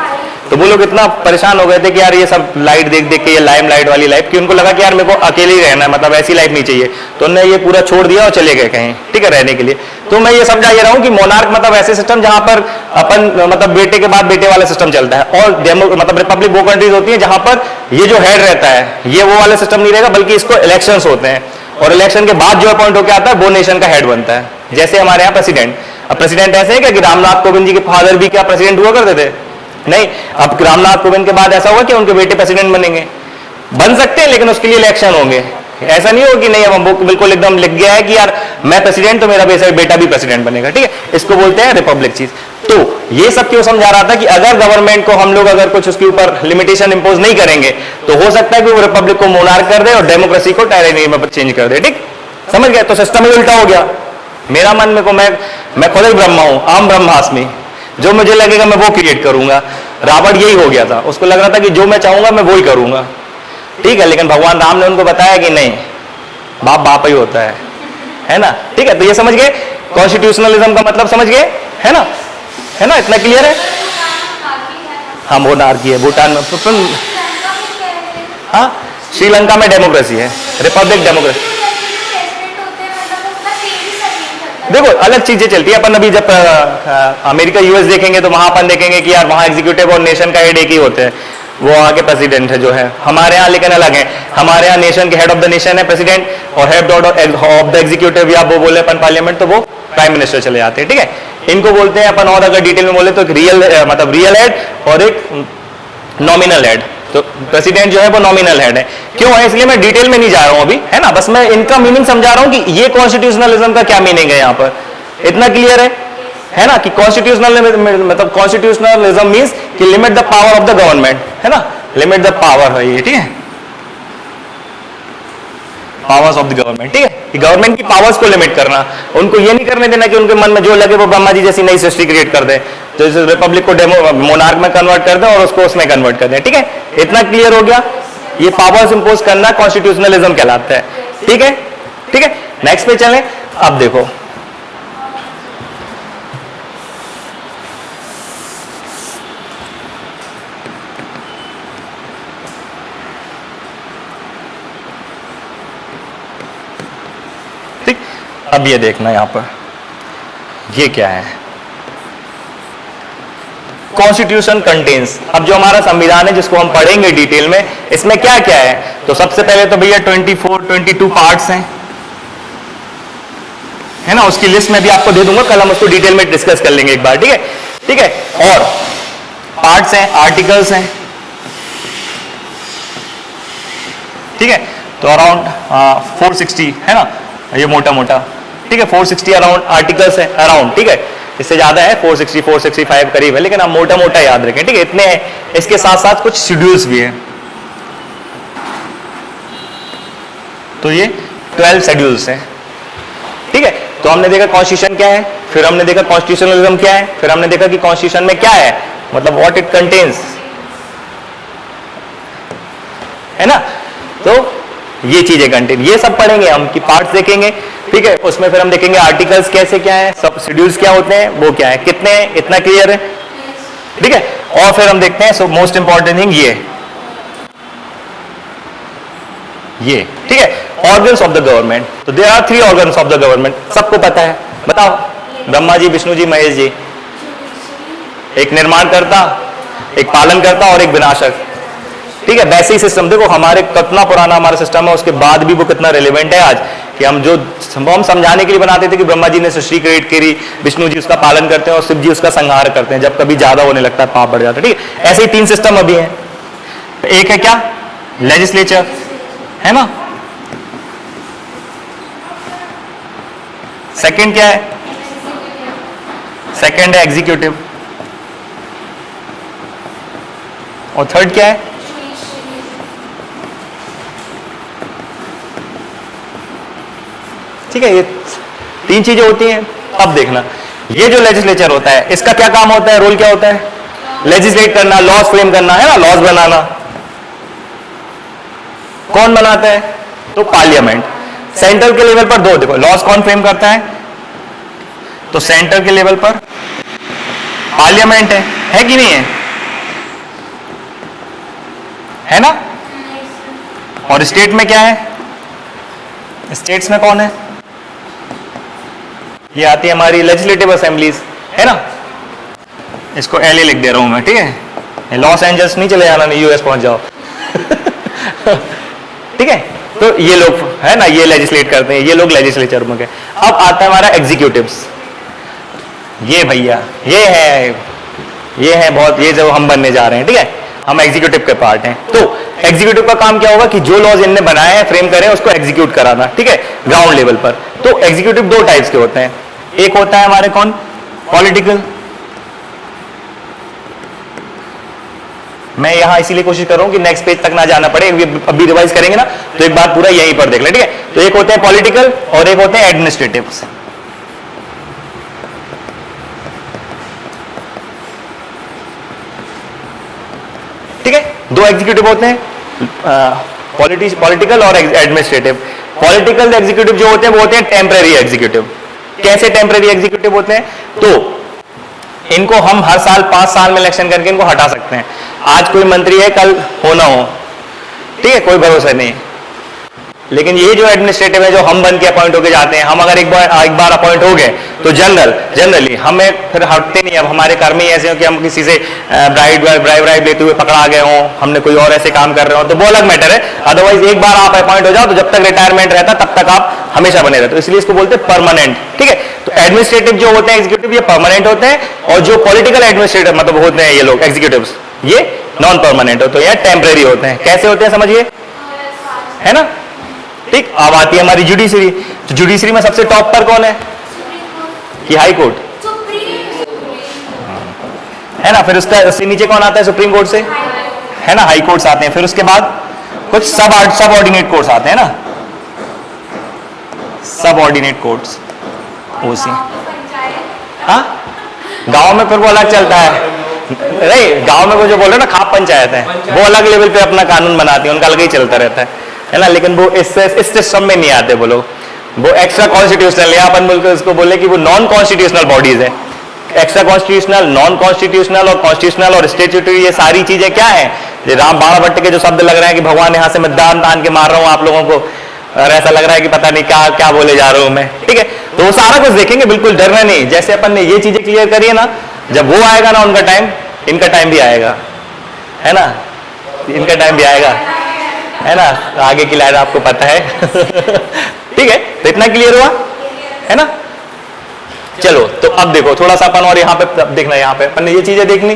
तो वो लोग इतना परेशान हो गए थे कि यार ये सब लाइट देख देख के, ये लाइम लाइट वाली लाइफ, कि उनको लगा कि यार मेरे को अकेले ही रहना है, मतलब ऐसी लाइफ नहीं चाहिए, तो उन्होंने ये पूरा छोड़ दिया और चले गए कहीं, ठीक है, रहने के लिए। तो मैं ये समझा रहा हूँ कि मोनार्क मतलब ऐसे सिस्टम जहां पर अपन मतलब बेटे के बाद बेटे वाला सिस्टम चलता है, और मतलब रिपब्लिक वो कंट्रीज होती है जहां पर ये जो हेड रहता है ये वो वाला सिस्टम नहीं रहेगा, बल्कि इसको इलेक्शंस होते हैं, और इलेक्शन के बाद जो अपॉइंट होकर आता है वो नेशन का हेड बनता है। जैसे हमारे यहाँ प्रेसिडेंट, अब प्रेसिडेंट ऐसे है क्या कि रामनाथ कोविंद जी के फादर भी क्या प्रेसिडेंट हुआ करते थे? नहीं, अब रामनाथ कोविंद के बाद ऐसा होगा कि उनके बेटे प्रेसिडेंट बनेंगे, बन सकते हैं, लेकिन उसके लिए इलेक्शन होंगे। ऐसा नहीं होगा कि नहीं, अब हम बिल्कुल एकदम लिख गया है कि यार मैं प्रेसिडेंट तो मेरा बेटा भी प्रेसिडेंट बनेगा। ठीक है, इसको बोलते हैं रिपब्लिक चीज। तो ये सब क्यों समझा रहा था कि अगर गवर्नमेंट को हम लोग अगर कुछ उसके ऊपर लिमिटेशन इंपोज नहीं करेंगे तो हो सकता है कि वो रिपब्लिक को मोनार्क कर दे और डेमोक्रेसी को टायरेनी में चेंज कर दे। ठीक, समझ गया? तो सिस्टम ही उल्टा हो गया। मेरा मन में को मैं खुद ही ब्रह्मा हूं, आम ब्रह्मास्मि, जो मुझे लगेगा मैं वो क्रिएट करूंगा। रावण यही हो गया था, उसको लग रहा था कि जो मैं चाहूंगा मैं वो ही करूंगा, ठीक है। लेकिन भगवान राम ने उनको बताया कि नहीं, बाप बाप ही होता है ना, ठीक है। तो ये समझ गए कॉन्स्टिट्यूशनलिज्म का मतलब, समझ गए, है ना, है ना, इतना क्लियर है। हाँ मोनार्की है भूटान में, हाँ श्रीलंका में डेमोक्रेसी है, रिपब्लिक डेमोक्रेसी। देखो अलग चीजें चलती है, अपन अभी जब अमेरिका यूएस देखेंगे तो वहां अपन देखेंगे कि यार वहां एग्जीक्यूटिव और नेशन का हेड एक ही होते हैं, वो वहां के प्रेसिडेंट है जो है। हमारे यहाँ लेकिन अलग है, हमारे यहाँ नेशन के हेड ऑफ द नेशन है प्रेसिडेंट, और हेड ऑफ द एग्जीक्यूटिव या वो बोले अपन पार्लियामेंट तो वो प्राइम मिनिस्टर चले जाते हैं, ठीक है। इनको बोलते हैं अपन, और अगर डिटेल में बोले तो एक रियल मतलब रियल हेड और एक नॉमिनल हेड। तो प्रेसिडेंट जो है वो नॉमिनल हेड है, क्यों है इसलिए मैं डिटेल में नहीं जा रहा हूं अभी, है ना, बस मैं इनका मीनिंग समझा रहा हूं कि ये कॉन्स्टिट्यूशनलिज्म का क्या मीनिंग है यहाँ पर, इतना क्लियर है ना, कि कॉन्स्टिट्यूशनल मतलब कॉन्स्टिट्यूशनलिज्म मींस कि limit the power of the government, है ना, लिमिट द पावर है ये, ठीक है, पावर्स ऑफ द गवर्नमेंट, ठीक है, कि गवर्नमेंट की पावर्स को लिमिट करना, उनको ये नहीं करने देना कि उनके मन में जो लगे वो ब्रह्मा जी जैसी नई सृष्टि क्रिएट कर दे, तो इस रिपब्लिक को मोनार्क में कन्वर्ट कर दें और उसको उसमें कन्वर्ट कर दें, ठीक है, इतना क्लियर हो गया। ये पावर्स इंपोज करना कॉन्स्टिट्यूशनलिज्म कहलाता है, ठीक है, ठीक है। नेक्स्ट पे चलें। अब देखो ठीक, अब ये देखना यहां पर ये क्या है, कॉन्स्टिट्यूशन कंटेन्स। अब जो हमारा संविधान है जिसको हम पढ़ेंगे डिटेल में, इसमें क्या क्या है, तो सबसे पहले तो भैया 22 पार्ट्स हैं, है ना, उसकी लिस्ट में भी आपको दे दूंगा, कल हम उसको डिटेल में डिस्कस कर लेंगे एक बार, ठीक है, ठीक है। और पार्ट्स हैं, आर्टिकल्स हैं, ठीक है, तो अराउंड 460 है ना, ये मोटा मोटा, ठीक है, 460 अराउंड आर्टिकल्स है, अराउंड, ठीक है, इससे ज्यादा है 460 465 करीब है, लेकिन आप मोटा मोटा याद रखें, ठीक है, इतने हैं। इसके साथ साथ कुछ शेड्यूल्स भी हैं, तो ये 12 शेड्यूल्स हैं, ठीक है। तो हमने देखा कॉन्स्टिट्यूशन क्या है, फिर हमने देखा कॉन्स्टिट्यूशनलिज्म क्या है, फिर हमने देखा कि कॉन्स्टिट्यूशन में क्या है, मतलब व्हाट इट कंटेन्स, है ना, तो ये चीजें कंटेन, ये सब पढ़ेंगे हम, कि पार्ट्स देखेंगे, ठीक है, उसमें फिर हम देखेंगे आर्टिकल्स कैसे क्या है, सब शेड्यूल्स क्या होते हैं, वो क्या है, कितने हैं, इतना क्लियर है, ठीक है। और फिर हम देखते हैं सो मोस्ट इंपॉर्टेंट थिंग ये, ठीक है, ऑर्गन्स ऑफ द गवर्नमेंट। तो there are 3 organs of the government, सबको पता है, बताओ, ब्रह्मा जी, विष्णु जी, महेश जी। एक निर्माण करता, एक पालन करता और एक विनाशक, ठीक है। वैसे ही सिस्टम देखो हमारे कितना पुराना हमारा सिस्टम है, उसके बाद भी वो कितना रिलेवेंट है आज, कि हम जो हम समझाने के लिए बनाते थे कि ब्रह्मा जी ने सृष्टि क्रिएट करी, विष्णु जी उसका पालन करते हैं और शिव जी उसका संहार करते हैं जब कभी ज्यादा होने लगता है, पाप बढ़ जाता है, ठीक है। ऐसे ही 3 सिस्टम अभी हैं। एक है क्या, लेजिस्लेचर, है ना, सेकंड क्या है, सेकंड है एग्जीक्यूटिव, और थर्ड क्या है, ठीक है। ये 3 चीजें होती हैं। अब देखना, ये जो लेजिस्लेचर होता है इसका क्या काम होता है, रोल क्या होता है, लेजिस्लेट करना, लॉज फ्रेम करना, है ना, लॉज बनाना। कौन बनाता है, तो पार्लियामेंट। सेंट्रल के लेवल पर 2 देखो, लॉज कौन फ्रेम करता है, तो सेंटर के लेवल पर पार्लियामेंट है कि नहीं है ना। और स्टेट में क्या है, स्टेट्स में कौन है, ये आती है हमारी लेजिस्लेटिव असेंबलीज, है ना। इसको LA लिख दे रहा हूं मैं, ठीक है, लॉस एंजल्स नहीं चले जाना, नहीं US पहुंच जाओ ठीक है। तो ये लोग है ना, ये लेजिस्लेट करते हैं, ये लोग लेजिस्लेचर में गए। अब आता है हमारा एग्जीक्यूटिव्स, ये भैया ये है बहुत, ये जो हम बनने जा रहे हैं, ठीक है, हम एग्जीक्यूटिव के पार्ट हैं। तो एग्जीक्यूटिव का काम क्या होगा कि जो लॉज इनने बनाए हैं, फ्रेम करे, उसको एग्जीक्यूट कराना, ठीक है, ग्राउंड लेवल पर। तो एग्जीक्यूटिव 2 टाइप्स के होते हैं, एक होता है हमारे कौन, पॉलिटिकल। मैं यहां इसीलिए कोशिश कर रहा हूं कि नेक्स्ट पेज तक ना जाना पड़े, अभी रिवाइज करेंगे ना तो एक बार पूरा यहीं पर देख ले, ठीक है। तो एक होते हैं पॉलिटिकल और एक होते हैं एडमिनिस्ट्रेटिव। ठीक है, दो एग्जीक्यूटिव होते हैं, पॉलिटिकल और एडमिनिस्ट्रेटिव। पॉलिटिकल एग्जीक्यूटिव जो होते हैं वो होते हैं टेम्परेरी एग्जीक्यूटिव। कैसे टेम्परेरी एग्जीक्यूटिव होते हैं? तो इनको हम हर साल 5 साल में इलेक्शन करके इनको हटा सकते हैं। आज कोई मंत्री है, कल हो ना हो, ठीक है, कोई भरोसा नहीं। लेकिन ये जो एडमिनिस्ट्रेटिव है, जो हम बन के अपॉइंट होके जाते हैं, हम अगर एक बार अपॉइंट हो गए तो जनरली हमें फिर हटते नहीं। अब हमारे कर्म ही ऐसे हो कि हम किसी से ब्राइब लेते हुए पकड़ा गए हों, हमने कोई और ऐसे काम कर रहे हो, तो वो अलग मैटर है। अदरवाइज एक बार आप अपॉइंट हो जाओ तो जब तक रिटायरमेंट रहता तब तक आप हमेशा बने रहते हो, इसलिए इसको बोलते हैं परमानेंट। ठीक है, तो एडमिनिस्ट्रेटिव जो होते हैं एग्जीक्यूटिव, ये परमानेंट होते हैं, और जो पॉलिटिकल एडमिनिस्ट्रेटिव मतलब होते हैं ये लोग एग्जीक्यूटिव, ये नॉन परमानेंट होते हैं या टेम्परेरी होते हैं। कैसे होते हैं समझिए, है ना? ठीक, अब आती है हमारी जुडिशरी। तो जुडिशरी में सबसे टॉप पर कौन है कि हाई कोर्ट, है ना? फिर उससे नीचे कौन आता है सुप्रीम कोर्ट से, है ना? हाई कोर्ट्स आते हैं। फिर उसके बाद कुछ सब ऑर्डिनेट कोर्ट्स आते हैं ना, सब ऑर्डिनेट कोर्ट्स ओसी। हाँ, गांव में फिर वो अलग चलता है, नहीं गांव में वो जो बोल रहे हैं ना खाप पंचायत है, वो अलग लेवल पे अपना कानून बनाती है, उनका अलग ही चलता रहता है ना? लेकिन वो इस सिस्टम में नहीं आते वो लोग, वो एक्स्ट्रा कॉन्स्टिट्यूशनल, यहाँ अपन बोलकर उसको बोले कि वो नॉन कॉन्स्टिट्यूशनल बॉडीज है। एक्स्ट्रा कॉन्स्टिट्यूशनल, नॉन कॉन्स्टिट्यूशनल और कॉन्स्टिट्यूशनल और स्टेट्यूटरी, ये सारी चीजें क्या है? ये राम बाणा भट्ट के जो शब्द लग रहे हैं कि भगवान यहाँ से मैं दान तान के मार रहा हूँ आप लोगों को, और ऐसा लग रहा है कि पता नहीं क्या क्या बोले जा रहा हूं मैं। ठीक है, तो वो सारा कुछ देखेंगे, बिल्कुल डरना नहीं। जैसे अपन ने ये चीजें क्लियर करी है ना, जब वो आएगा ना उनका टाइम, इनका टाइम भी आएगा, है ना? इनका टाइम भी आएगा, है ना? आगे की लाइन आपको पता है। ठीक है, तो इतना क्लियर हुआ, है ना? चलो, तो अब देखो थोड़ा सा अपन और यहाँ पे देखना, यहाँ पे अपन ने ये चीजें देखनी।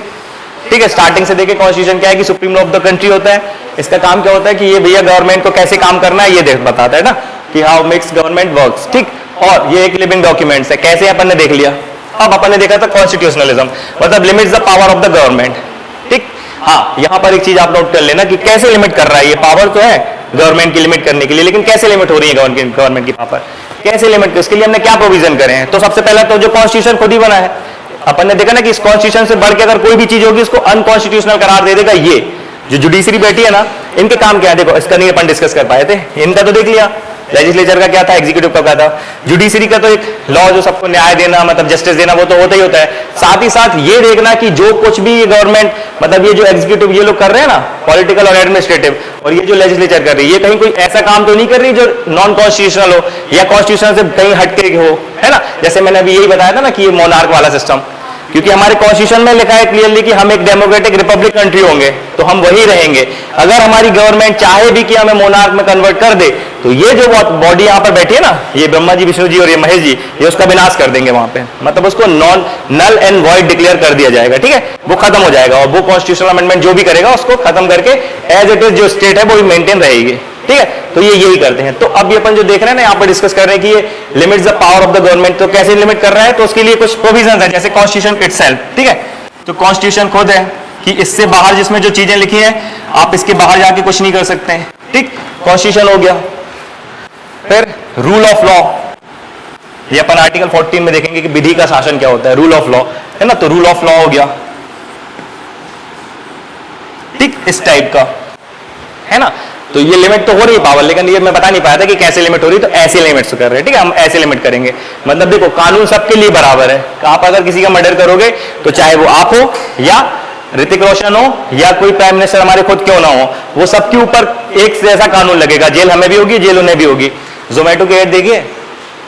ठीक है, स्टार्टिंग से देखे कॉन्स्टिट्यूशन क्या है कि supreme law of the country होता है। इसका काम क्या होता है कि ये भैया गवर्नमेंट को कैसे काम करना है ये देख बताता है ना, कि हाउ मेक्स गवर्नमेंट वर्क्स। ठीक, और ये एक लिविंग डॉक्यूमेंट्स है, कैसे अपन ने देख लिया। अब अपन ने देखा था कॉन्स्टिट्यूशनलिज्म, मतलब limits the power of the government. ठीक, हाँ, यहाँ पर एक चीज आप नोट कर लेना कि कैसे लिमिट कर रहा है, ये पावर तो है गवर्नमेंट की लिमिट करने के लिए, लेकिन कैसे लिमिट हो रही है गवर्नमेंट की पावर, कैसे लिमिट, इसके लिए हमने क्या प्रोविजन करे हैं। तो सबसे पहला तो जो कॉन्स्टिट्यूशन खुद ही बना है, अपन ने देखा ना कि इस कॉन्स्टिट्यूशन से बढ़ के अगर कोई भी चीज होगी इसको अनकॉन्स्टिट्यूशनल करार दे देगा। ये जो जुडिशरी बैठी है ना, इनके काम क्या है देखो, इसका नहीं अपन डिस्कस कर पाए थे, इनका तो देख लिया लेजिस्लेचर का क्या था, एग्जीक्यूटिव का क्या था। जुडिशरी का तो एक लॉ जो सबको न्याय देना, मतलब जस्टिस देना, वो तो होता ही होता है। साथ ही साथ ये देखना कि जो कुछ भी गवर्नमेंट, मतलब ये जो एग्जीक्यूटिव ये लोग कर रहे हैं ना, पॉलिटिकल और एडमिनिस्ट्रेटिव, और ये जो लेजिस्लेचर कर रही है, ये कहीं कोई ऐसा काम तो नहीं कर रही जो नॉन कॉन्स्टिट्यूशनल हो या कॉन्स्टिट्यूशन से कहीं हटके हो, है ना? जैसे मैंने अभी यही बताया था ना कि ये मोनार्क वाला सिस्टम, क्योंकि हमारे कॉन्स्टिट्यूशन में लिखा है क्लियरली कि हम एक डेमोक्रेटिक रिपब्लिक कंट्री होंगे, तो हम वही रहेंगे। अगर हमारी गवर्नमेंट चाहे भी कि हमें मोनार्क में कन्वर्ट कर दे, तो ये जो बॉडी यहाँ पर बैठी है ना, ये ब्रह्मा जी, विष्णु जी और ये महेश जी, ये उसका विनाश कर देंगे वहां पे, मतलब उसको नल एंड वॉइड डिक्लेयर कर दिया जाएगा। ठीक है, वो खत्म हो जाएगा, और वो कॉन्स्टिट्यूशनल अमेंडमेंट जो भी करेगा उसको खत्म करके एज इट इज जो स्टेट है वो मेंटेन रहेगी। ठीक है, तो ये यही करते हैं। तो अब ये अपन जो देख रहे हैं ना, यहाँ पर डिस्कस कर रहे हैं कि ये limits the power of the government, तो कैसे लिमिट कर रहा है, तो उसके लिए कुछ प्रोविजंस है, जैसे कॉन्स्टिट्यूशन इटसेल्फ। ठीक है, तो कॉन्स्टिट्यूशन खुद है कि इससे बाहर जिसमें जो चीजें लिखी हैं आप इसके बाहर जाके कुछ नहीं कर सकते हैं। ठीक, कॉन्स्टिट्यूशन हो गया। फिर रूल ऑफ लॉ, ये अपन आर्टिकल 14 में देखेंगे कि विधि का शासन क्या होता है, रूल ऑफ लॉ, है ना? तो रूल ऑफ लॉ हो गया, ठीक, इस टाइप का, है ना? तो ये लिमिट तो हो रही है पावर, लेकिन ये मैं बता नहीं पाया था कि कैसे लिमिट हो रही, तो ऐसे लिमिट्स कर रहे हैं। ठीक है, हम ऐसे लिमिट करेंगे, मतलब देखो कानून सबके लिए बराबर है। आप अगर किसी का मर्डर करोगे तो चाहे वो आप हो या ऋतिक रोशन हो या कोई प्राइम मिनिस्टर हमारे खुद क्यों ना हो, वो सबके ऊपर एक जैसा कानून लगेगा, जेल हमें भी होगी, जेल उन्हें भी होगी। जोमेटो की एड देखिए,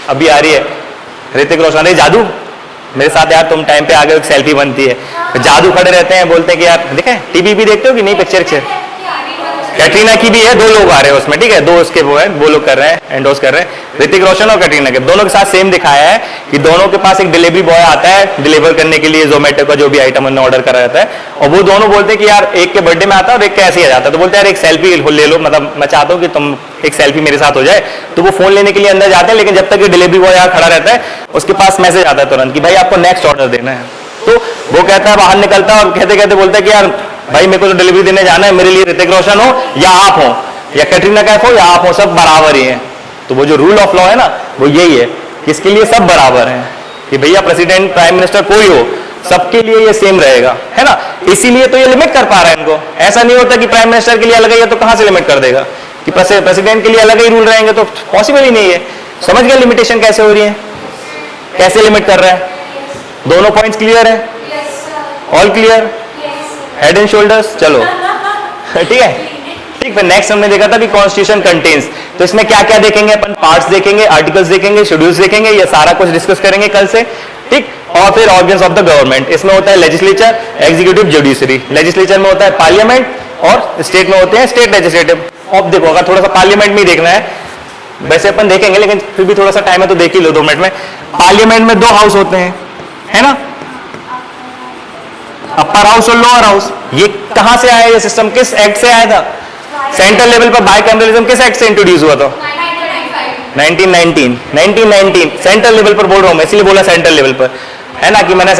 अभी आ रही है, ऋतिक रोशन, अरे जादू मेरे साथ यार तुम टाइम पे आ गए, एक सेल्फी बनती है, जादू खड़े रहते हैं, बोलते हैं कि यार देखें टीवी भी देखते हो कि नहीं, पिक्चर कैटरीना की भी है, 2 लोग आ रहे हैं उसमें। ठीक है, 2 उसके वो है, वो लोग कर रहे हैं, एंडोर्स कर रहे हैं, ऋतिक रोशन और कैटरीना के, दोनों के साथ सेम दिखाया है कि दोनों के पास एक डिलीवरी बॉय आता है डिलीवर करने के लिए जोमेटो का जो भी आइटम उन्होंने ऑर्डर करा जाता है, और वो दोनों बोलते हैं कि यार एक के बर्थडे में आता है और एक के ऐसे ही आ जाता है, तो बोलते हैं यार एक सेल्फी ले लो, मतलब मैं चाहता हूँ कि तुम एक सेल्फी मेरे साथ हो जाए। तो वो फोन लेने के लिए अंदर जाते हैं, लेकिन जब तक ये डिलीवरी बॉय यहाँ खड़ा रहता है उसके पास मैसेज आता है तुरंत कि भाई आपको नेक्स्ट ऑर्डर देना है। तो वो कहता है, बाहर निकलता है और कहते कहते बोलता है कि यार भाई मेरे को तो डिलीवरी देने जाना है, मेरे लिए ऋतिक रोशन हो या आप हो या कैटरीना कैफ हो या आप हो, सब बराबर ही हैं। तो वो जो रूल ऑफ लॉ है ना, वो यही है कि इसके लिए सब बराबर हैं, कि भैया प्रेसिडेंट प्राइम मिनिस्टर कोई हो, सबके लिए ये सेम रहेगा, है ना। इसीलिए तो ये लिमिट कर पा रहा है इनको। ऐसा नहीं होता कि प्राइम मिनिस्टर के लिए अलग है तो कहां से लिमिट कर देगा, कि प्रेसिडेंट के लिए अलग ही रूल रहेंगे तो पॉसिबल ही नहीं है। समझ गया लिमिटेशन कैसे हो रही है, कैसे लिमिट कर रहा है। दोनों पॉइंट्स क्लियर है, all clear, head and shoulders. चलो ठीक है, ठीक। फिर नेक्स्ट हमने देखा था कि कॉन्स्टिट्यूशन कंटेन्स, तो इसमें क्या क्या देखेंगे अपन, पार्ट्स देखेंगे, आर्टिकल्स देखेंगे, शेड्यूल्स देखेंगे, ये सारा कुछ डिस्कस करेंगे कल से, ठीक। और फिर ऑर्गन्स ऑफ द गवर्नमेंट, इसमें होता है लेजिस्लेचर, एग्जीक्यूटिव, जुडिशरी। लेजिस्लेचर में होता है पार्लियामेंट और स्टेट में होते हैं स्टेट लेजिस्लेटिव। अब देखो, अगर थोड़ा सा पार्लियामेंट में ही देखना है, वैसे अपन देखेंगे लेकिन फिर भी थोड़ा सा टाइम है तो देख ही लो 2 मिनट में। पार्लियामेंट में 2 हाउस होते हैं, है ना, अपर हाउस और लोअर हाउस। ये कहां से आया, ये सिस्टम किस एक्ट से आया था? सेंट्रल लेवल पर बाइकैमरलिज्म किस एक्ट से इंट्रोड्यूस हुआ था? 1919 सेंट्रल लेवल पर बोल रहा हूं मैं, इसलिए बोला सेंट्रल लेवल पर, है ना, कि मैंने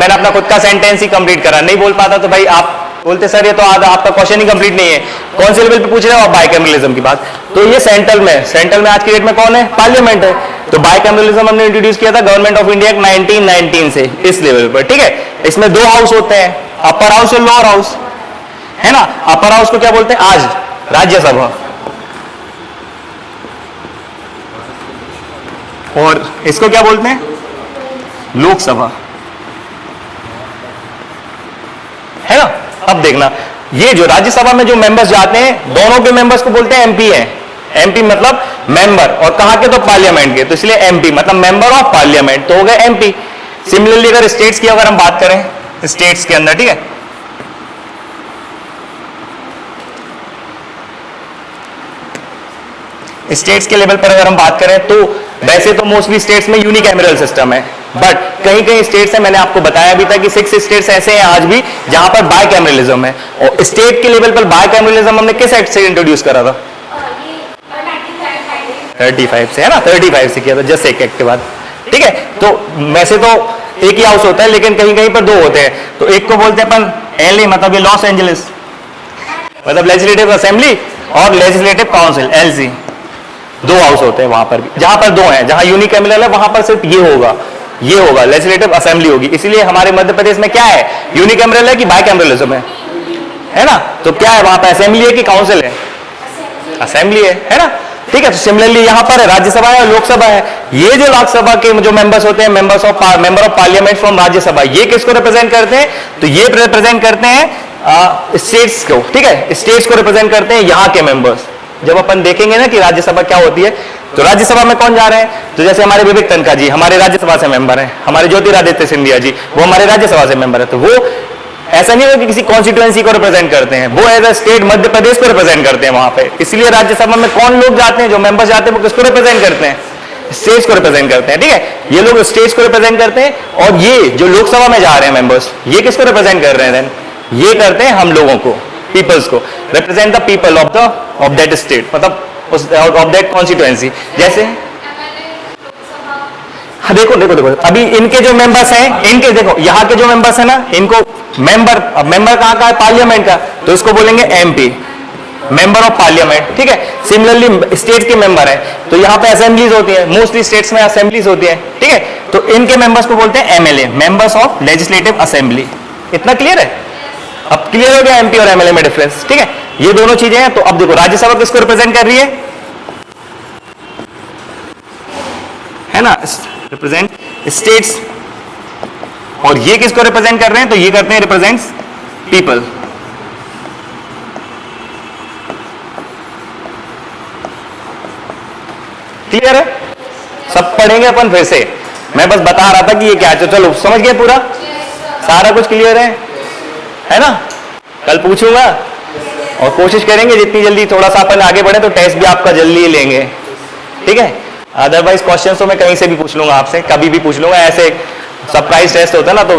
अपना खुद का सेंटेंस ही कंप्लीट करा, नहीं बोल पाता तो भाई आप बोलते सर ये तो आपका क्वेश्चन ही कंप्लीट नहीं है, कौन से लेवल पे पूछ रहे हो आप? बाइकैमरलिज्म की बात। तो ये सेंट्रल में आज की डेट में कौन है? पार्लियामेंट है। तो बाइकैमरलिज्म हमने इंट्रोड्यूस किया था गवर्नमेंट ऑफ इंडिया 1919 से इस लेवल पर, ठीक है। इसमें 2 हाउस होते हैं, अपर हाउस और लोअर हाउस, है ना। अपर हाउस को क्या बोलते हैं आज? राज्यसभा। और इसको क्या बोलते हैं? लोकसभा, है ना। अब देखना, ये जो राज्यसभा में जो मेंबर्स जाते हैं, दोनों के मेंबर्स को बोलते हैं एमपी है। एमपी मतलब मेंबर, और कहां के? तो पार्लियामेंट के, तो इसलिए एमपी मतलब मेंबर ऑफ पार्लियामेंट, तो हो गए एमपी। सिमिलरली अगर स्टेट्स की अगर हम बात करें, स्टेट्स के अंदर, ठीक है, स्टेट्स के लेवल पर अगर हम बात करें तो वैसे तो मोस्टली स्टेट्स में यूनिकैमरल सिस्टम है, बट कहीं कहीं स्टेट्स है, मैंने आपको बताया भी था कि 6 स्टेट्स ऐसे हैं आज भी जहां पर बाइकैमरलिज्म है। और स्टेट के लेवल पर बाइकैमरलिज्म हमने किस एक्ट से इंट्रोड्यूस करा था? 35 से, है ना, 35 से किया था, जस्ट एक एक्ट के बाद, ठीक है। तो वैसे तो एक ही हाउस होता है लेकिन कहीं कहीं पर 2 होते हैं, तो एक को बोलते हैं अपन एलए, मतलब ये लॉस एंजलिस, मतलब लेजिस्लेटिव असेंबली, और लेजिस्लेटिव काउंसिल एलसी। 2 हाउस होते हैं वहां पर भी, जहां पर 2 हैं, जहां यूनिकैमरल है वहां पर सिर्फ ये होगा लेजिस्लेटिव असेंबली होगी। इसलिए हमारे मध्य प्रदेश में क्या है, यूनिकैमरल है कि बाइकैमरलिज्म है ना। तो क्या है वहां पर, असेंबली है कि काउंसिल है? असेंबली है ना, ठीक है। तो सिमिलरली यहां पर राज्यसभा है और लोकसभा है। ये जो लोकसभा के जो मेंबर्स होते हैं, member of parliament from Rajya Sabha, ये किसको रिप्रेजेंट करते हैं? तो ये रिप्रेजेंट करते हैं स्टेट्स को, ठीक है, स्टेट्स को रिप्रेजेंट करते हैं यहाँ के मेंबर्स। जब अपन देखेंगे ना कि राज्यसभा क्या होती है, तो राज्यसभा में कौन जा रहे हैं? तो जैसे हमारे विवेक तनखा जी हमारे राज्यसभा से मेंबर हैं, हमारे ज्योतिरादित्य सिंधिया जी वो हमारे राज्यसभा से मेंबर है। तो वो ऐसा नहीं हो कि किसी कॉन्स्टिट्यूएंसी को रिप्रेजेंट करते हैं, वो as a state Madhya Pradesh को रिप्रेजेंट करते हैं वहां पे। इसलिए राज्यसभा में कौन लोग जाते हैं, जो मेंबर्स जाते हैं वो किसको रिप्रेजेंट करते हैं? स्टेट्स को रिप्रेजेंट करते हैं, ठीक है। ये लोग स्टेट्स को रिप्रेजेंट करते हैं, और ये जो लोकसभा में जा रहे हैं मेंबर्स, ये किसको रिप्रेजेंट कर रहे हैं? ये करते हैं हम लोगों को, पीपल्स को, represent the people of that state, मतलब ऑफ दैट कॉन्स्टिट्यूएंसी। जैसे हाँ, देखो अभी इनके जो मेंबर्स हैं, इनके देखो यहाँ के जो मेंबर्स हैं ना, इनको मेंबर कहाँ का है? पार्लियामेंट का, तो इसको बोलेंगे एमपी, मेंबर ऑफ पार्लियामेंट, ठीक है। सिमिलरली स्टेट के मेंबर है, तो यहाँ पे असेंबलीज होती है, मोस्टली स्टेट्स में असेंबलीज होती है, ठीक है। तो इनके मेंबर्स को बोलते हैं MLA, members of legislative assembly. इतना क्लियर है? अब क्लियर हो गया एमपी और एमएलए में डिफरेंस, ठीक है। ये दोनों चीजें हैं। तो अब देखो राज्यसभा किसको रिप्रेजेंट कर रही है ना, रिप्रेजेंट स्टेट्स, और ये किसको रिप्रेजेंट कर रहे हैं? तो ये करते हैं रिप्रेजेंट्स पीपल। क्लियर है? सब पढ़ेंगे अपन फिर से, मैं बस बता रहा था कि ये क्या है। चलो समझ गए पूरा, सारा कुछ क्लियर है ना। कल पूछूंगा और कोशिश करेंगे जितनी जल्दी थोड़ा सा अपन आगे बढ़े तो टेस्ट भी आपका जल्दी ही लेंगे, ठीक है। अदरवाइज क्वेश्चन तो मैं कहीं से भी पूछ लूंगा आपसे, कभी भी पूछ लूंगा। ऐसे सरप्राइज टेस्ट होता है ना, तो